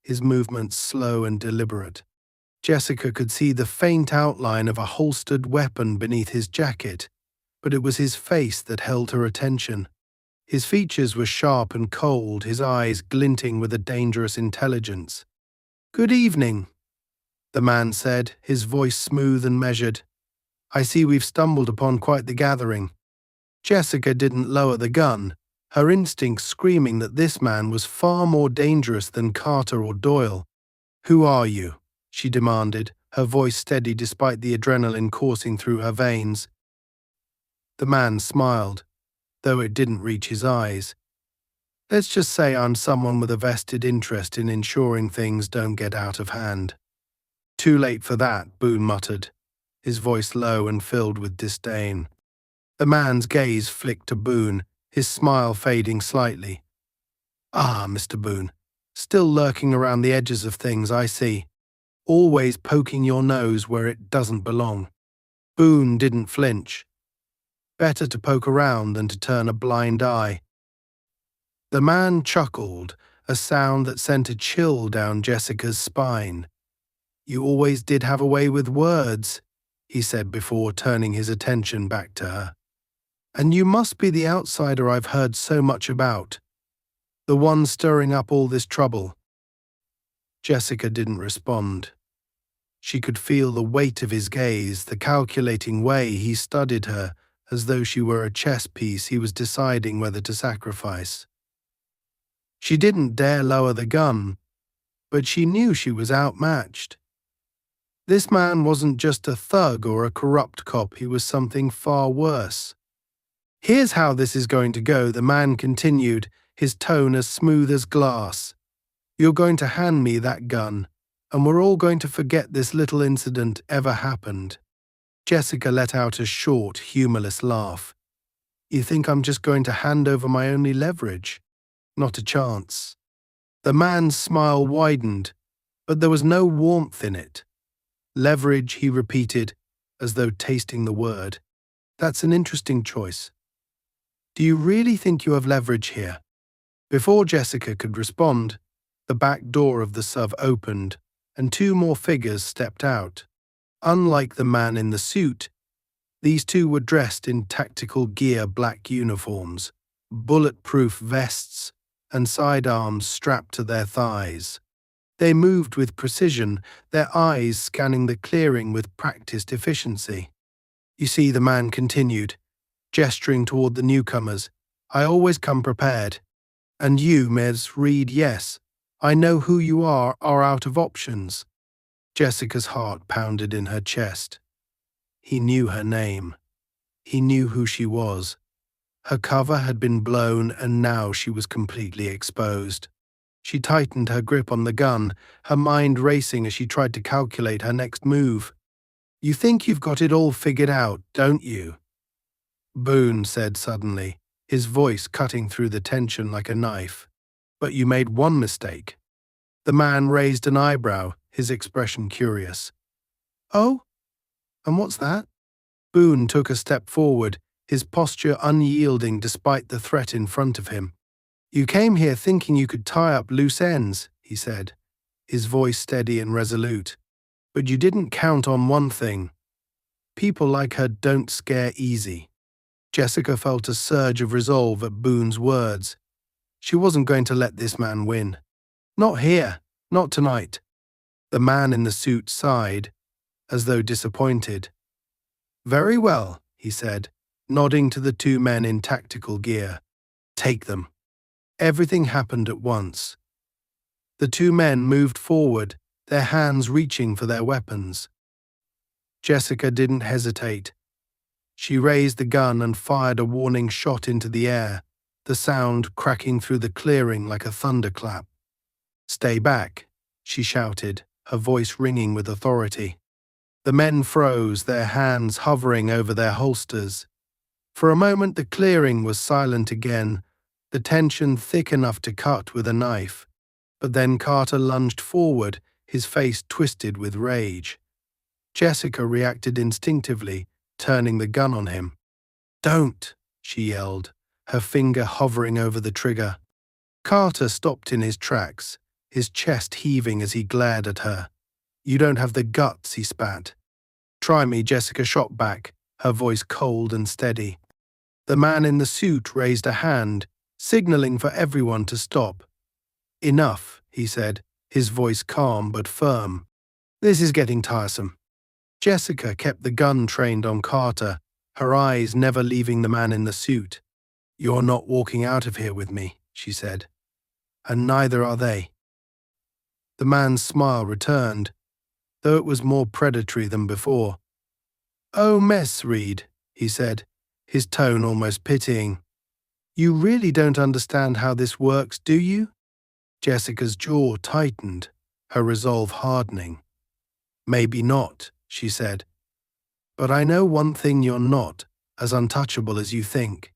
Speaker 1: his movements slow and deliberate. Jessica could see the faint outline of a holstered weapon beneath his jacket, but it was his face that held her attention. His features were sharp and cold, his eyes glinting with a dangerous intelligence. "Good evening," the man said, his voice smooth and measured. "I see we've stumbled upon quite the gathering." Jessica didn't lower the gun, her instincts screaming that this man was far more dangerous than Carter or Doyle. "Who are you?" she demanded, her voice steady despite the adrenaline coursing through her veins. The man smiled, though it didn't reach his eyes. Let's just say I'm someone with a vested interest in ensuring things don't get out of hand. Too late for that, Boon muttered, his voice low and filled with disdain. The man's gaze flicked to Boon, his smile fading slightly. Ah, Mr. Boon, still lurking around the edges of things, I see. Always poking your nose where it doesn't belong. Boon didn't flinch. Better to poke around than to turn a blind eye. The man chuckled, a sound that sent a chill down Jessica's spine. You always did have a way with words, he said before turning his attention back to her. And you must be the outsider I've heard so much about. The one stirring up all this trouble. Jessica didn't respond. She could feel the weight of his gaze, the calculating way he studied her, as though she were a chess piece he was deciding whether to sacrifice. She didn't dare lower the gun, but she knew she was outmatched. This man wasn't just a thug or a corrupt cop, he was something far worse. Here's how this is going to go, the man continued, his tone as smooth as glass. You're going to hand me that gun, and we're all going to forget this little incident ever happened. Jessica let out a short, humorless laugh. You think I'm just going to hand over my only leverage? Not a chance. The man's smile widened, but there was no warmth in it. Leverage, he repeated, as though tasting the word. That's an interesting choice. Do you really think you have leverage here? Before Jessica could respond, the back door of the SUV opened, and two more figures stepped out. Unlike the man in the suit, these two were dressed in tactical gear black uniforms, bulletproof vests, and sidearms strapped to their thighs. They moved with precision, their eyes scanning the clearing with practiced efficiency. You see, the man continued, gesturing toward the newcomers, I always come prepared. And you, Ms. Reed, yes, I know who you are out of options. Jessica's heart pounded in her chest. He knew her name. He knew who she was. Her cover had been blown and now she was completely exposed. She tightened her grip on the gun, her mind racing as she tried to calculate her next move. You think you've got it all figured out, don't you? Boon said suddenly, his voice cutting through the tension like a knife. But you made one mistake. The man raised an eyebrow, his expression curious. Oh? And what's that? Boon took a step forward, his posture unyielding despite the threat in front of him. You came here thinking you could tie up loose ends, he said, his voice steady and resolute. But you didn't count on one thing. People like her don't scare easy. Jessica felt a surge of resolve at Boon's words. She wasn't going to let this man win. Not here, not tonight. The man in the suit sighed, as though disappointed. Very well, he said, nodding to the two men in tactical gear. Take them. Everything happened at once. The two men moved forward, their hands reaching for their weapons. Jessica didn't hesitate. She raised the gun and fired a warning shot into the air, the sound cracking through the clearing like a thunderclap. Stay back, she shouted, her voice ringing with authority. The men froze, their hands hovering over their holsters. For a moment the clearing was silent again, the tension thick enough to cut with a knife. But then Carter lunged forward, his face twisted with rage. Jessica reacted instinctively, turning the gun on him. Don't, she yelled, her finger hovering over the trigger. Carter stopped in his tracks, his chest heaving as he glared at her. You don't have the guts, he spat. Try me, Jessica shot back, her voice cold and steady. The man in the suit raised a hand, signaling for everyone to stop. Enough, he said, his voice calm but firm. This is getting tiresome. Jessica kept the gun trained on Carter, her eyes never leaving the man in the suit. You're not walking out of here with me, she said. And neither are they. The man's smile returned. though it was more predatory than before. "Oh, Miss Reed," he said, his tone almost pitying. "You really don't understand how this works, do you?" Jessica's jaw tightened, her resolve hardening. "Maybe not," she said. "But I know one thing, you're not as untouchable as you think."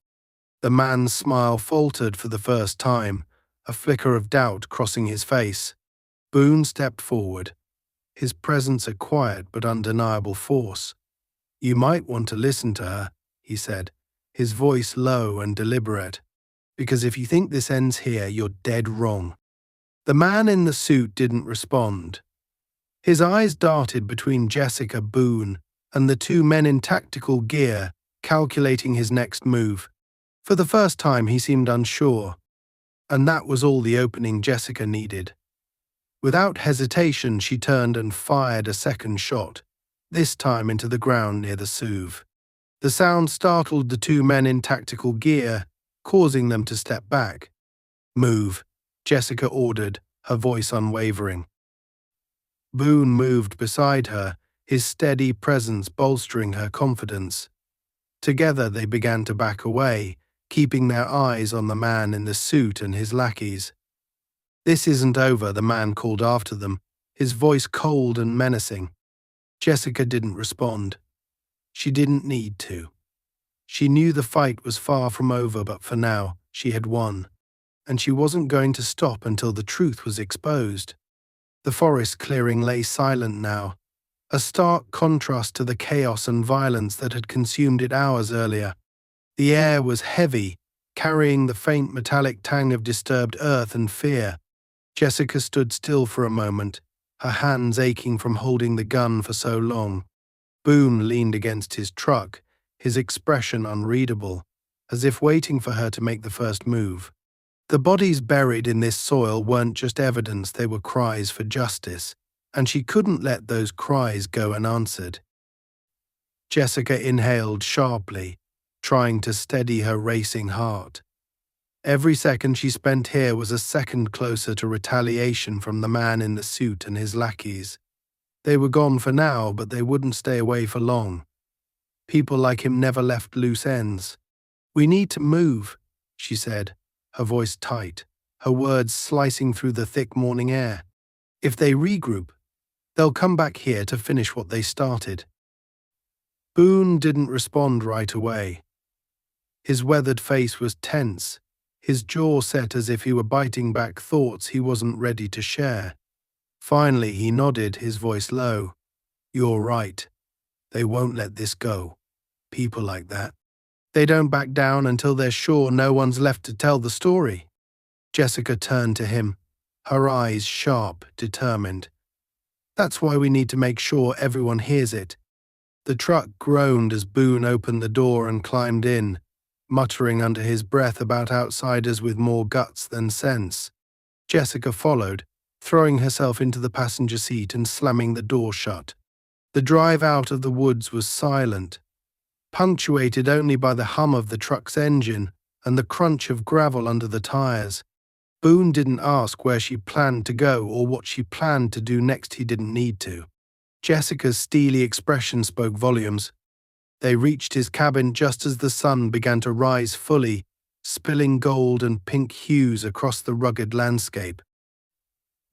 Speaker 1: The man's smile faltered for the first time, a flicker of doubt crossing his face. Boon stepped forward, his presence a quiet but undeniable force. "You might want to listen to her," he said, his voice low and deliberate, "because if you think this ends here, you're dead wrong." The man in the suit didn't respond. His eyes darted between Jessica, Boon, and the two men in tactical gear, calculating his next move. For the first time he seemed unsure, and that was all the opening Jessica needed. Without hesitation she turned and fired a second shot, this time into the ground near the SUV. The sound startled the two men in tactical gear, causing them to step back. "Move," Jessica ordered, her voice unwavering. Boon moved beside her, his steady presence bolstering her confidence. Together they began to back away, keeping their eyes on the man in the suit and his lackeys. "This isn't over," the man called after them, his voice cold and menacing. Jessica didn't respond. She didn't need to. She knew the fight was far from over, but for now, she had won. And she wasn't going to stop until the truth was exposed. The forest clearing lay silent now, a stark contrast to the chaos and violence that had consumed it hours earlier. The air was heavy, carrying the faint metallic tang of disturbed earth and fear. Jessica stood still for a moment, her hands aching from holding the gun for so long. Boon leaned against his truck, his expression unreadable, as if waiting for her to make the first move. The bodies buried in this soil weren't just evidence, they were cries for justice, and she couldn't let those cries go unanswered. Jessica inhaled sharply, trying to steady her racing heart. Every second she spent here was a second closer to retaliation from the man in the suit and his lackeys. They were gone for now, but they wouldn't stay away for long. People like him never left loose ends. "We need to move," she said, her voice tight, her words slicing through the thick morning air. "If they regroup, they'll come back here to finish what they started." Boon didn't respond right away. His weathered face was tense, his jaw set as if he were biting back thoughts he wasn't ready to share. Finally he nodded, his voice low. "You're right. They won't let this go. People like that. They don't back down until they're sure no one's left to tell the story." Jessica turned to him, her eyes sharp, determined. "That's why we need to make sure everyone hears it." The truck groaned as Boon opened the door and climbed in, muttering under his breath about outsiders with more guts than sense. Jessica followed, throwing herself into the passenger seat and slamming the door shut. The drive out of the woods was silent, punctuated only by the hum of the truck's engine and the crunch of gravel under the tires. Boon didn't ask where she planned to go or what she planned to do next. He didn't need to. Jessica's steely expression spoke volumes. They reached his cabin just as the sun began to rise fully, spilling gold and pink hues across the rugged landscape.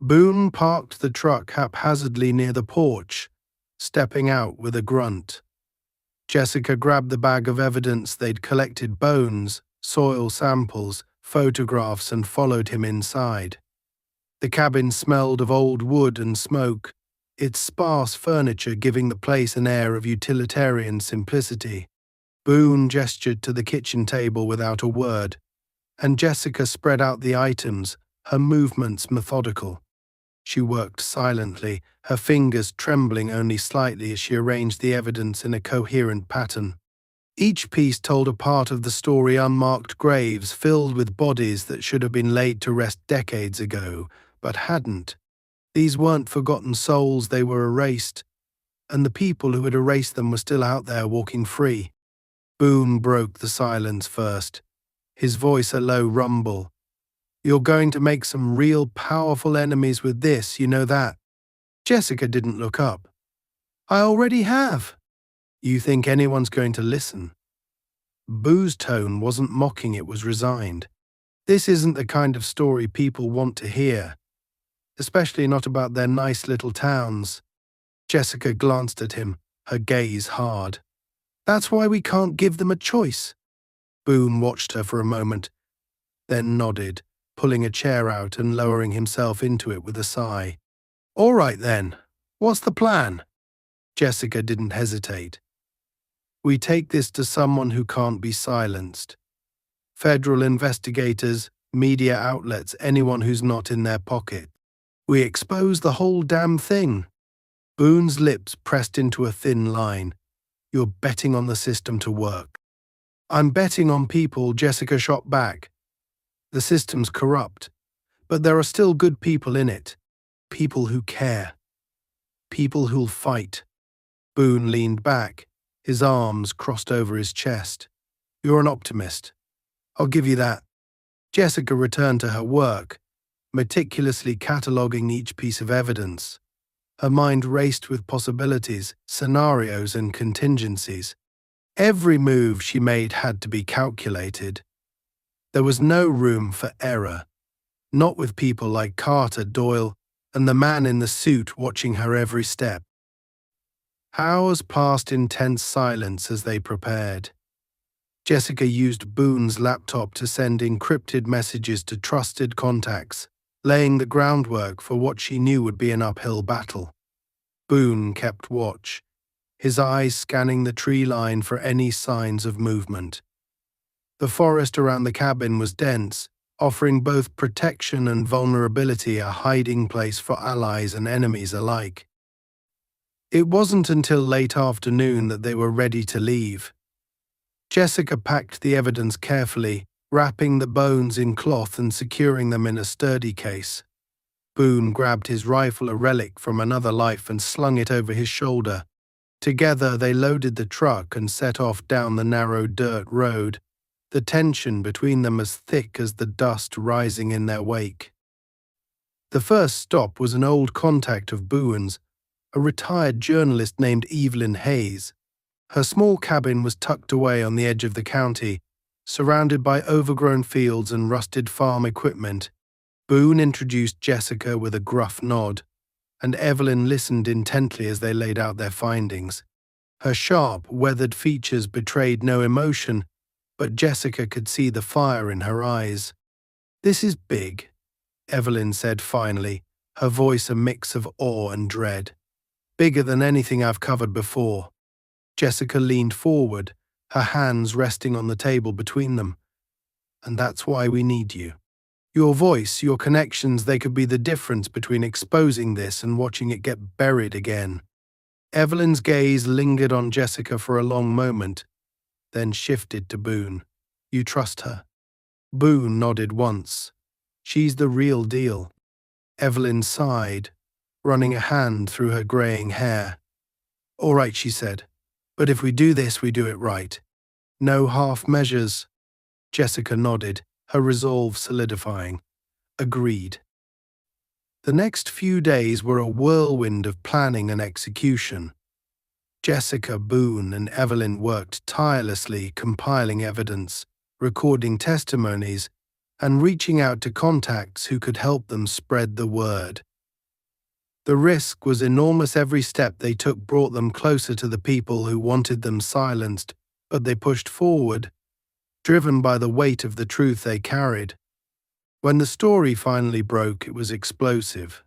Speaker 1: Boon parked the truck haphazardly near the porch, stepping out with a grunt. Jessica grabbed the bag of evidence they'd collected: bones, soil samples, photographs, and followed him inside. The cabin smelled of old wood and smoke, its sparse furniture giving the place an air of utilitarian simplicity. Boon gestured to the kitchen table without a word, and Jessica spread out the items, her movements methodical. She worked silently, her fingers trembling only slightly as she arranged the evidence in a coherent pattern. Each piece told a part of the story: unmarked graves filled with bodies that should have been laid to rest decades ago, but hadn't. These weren't forgotten souls, they were erased, and the people who had erased them were still out there walking free. Boon broke the silence first, his voice a low rumble. "You're going to make some real powerful enemies with this, you know that." Jessica didn't look up. I already have. You think anyone's going to listen? Boo's tone wasn't mocking, it was resigned. This isn't the kind of story people want to hear, especially not about their nice little towns. Jessica glanced at him, her gaze hard. That's why we can't give them a choice. Boon watched her for a moment, then nodded, pulling a chair out and lowering himself into it with a sigh. All right then, what's the plan? Jessica didn't hesitate. We take this to someone who can't be silenced. Federal investigators, media outlets, anyone who's not in their pocket. We expose the whole damn thing. Boon's lips pressed into a thin line. You're betting on the system to work. I'm betting on people, Jessica shot back. The system's corrupt, but there are still good people in it. People who care. People who'll fight. Boon leaned back, his arms crossed over his chest. You're an optimist. I'll give you that. Jessica returned to her work, meticulously cataloguing each piece of evidence. Her mind raced with possibilities, scenarios, and contingencies. Every move she made had to be calculated. There was no room for error, not with people like Carter, Doyle, and the man in the suit watching her every step. Hours passed in tense silence as they prepared. Jessica used Boon's laptop to send encrypted messages to trusted contacts, laying the groundwork for what she knew would be an uphill battle. Boon kept watch, his eyes scanning the tree line for any signs of movement. The forest around the cabin was dense, offering both protection and vulnerability, a hiding place for allies and enemies alike. It wasn't until late afternoon that they were ready to leave. Jessica packed the evidence carefully, wrapping the bones in cloth and securing them in a sturdy case. Boon grabbed his rifle, a relic from another life, and slung it over his shoulder. Together they loaded the truck and set off down the narrow dirt road, the tension between them as thick as the dust rising in their wake. The first stop was an old contact of Boon's, a retired journalist named Evelyn Hayes. Her small cabin was tucked away on the edge of the county, surrounded by overgrown fields and rusted farm equipment. Boon introduced Jessica with a gruff nod, and Evelyn listened intently as they laid out their findings. Her sharp, weathered features betrayed no emotion, but Jessica could see the fire in her eyes. This is big, Evelyn said finally, her voice a mix of awe and dread. Bigger than anything I've covered before. Jessica leaned forward, her hands resting on the table between them. And that's why we need you. Your voice, your connections, they could be the difference between exposing this and watching it get buried again. Evelyn's gaze lingered on Jessica for a long moment, then shifted to Boon. You trust her? Boon nodded once. She's the real deal. Evelyn sighed, running a hand through her graying hair. All right, she said. But if we do this, we do it right. No half measures. Jessica nodded, her resolve solidifying. Agreed. The next few days were a whirlwind of planning and execution. Jessica, Boon, and Evelyn worked tirelessly, compiling evidence, recording testimonies, and reaching out to contacts who could help them spread the word. The risk was enormous. Every step they took brought them closer to the people who wanted them silenced, but they pushed forward, driven by the weight of the truth they carried. When the story finally broke, it was explosive.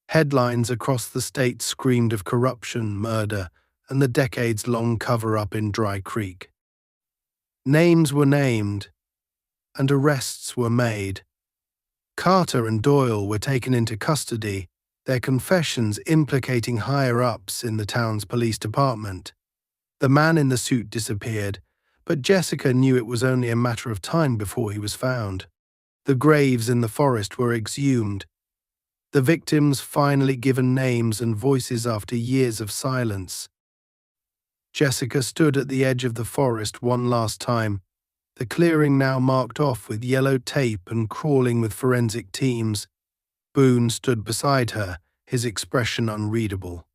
Speaker 1: Headlines across the state screamed of corruption, murder, and the decades-long cover-up in Dry Creek. Names were named, and arrests were made. Carter and Doyle were taken into custody, their confessions implicating higher-ups in the town's police department. The man in the suit disappeared, but Jessica knew it was only a matter of time before he was found. The graves in the forest were exhumed, the victims finally given names and voices after years of silence. Jessica stood at the edge of the forest one last time, the clearing now marked off with yellow tape and crawling with forensic teams. Boon stood beside her, his expression unreadable.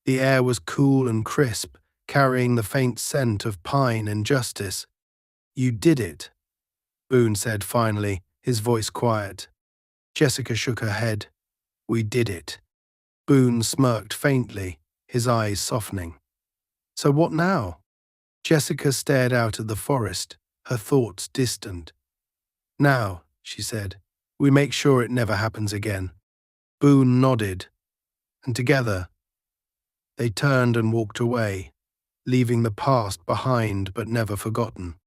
Speaker 1: The air was cool and crisp, carrying the faint scent of pine and justice. "You did it," Boon said finally, his voice quiet. Jessica shook her head. "We did it." Boon smirked faintly, his eyes softening. "So what now?" Jessica stared out at the forest, her thoughts distant. "Now," she said, "we make sure it never happens again." Boon nodded, and together they turned and walked away, leaving the past behind but never forgotten.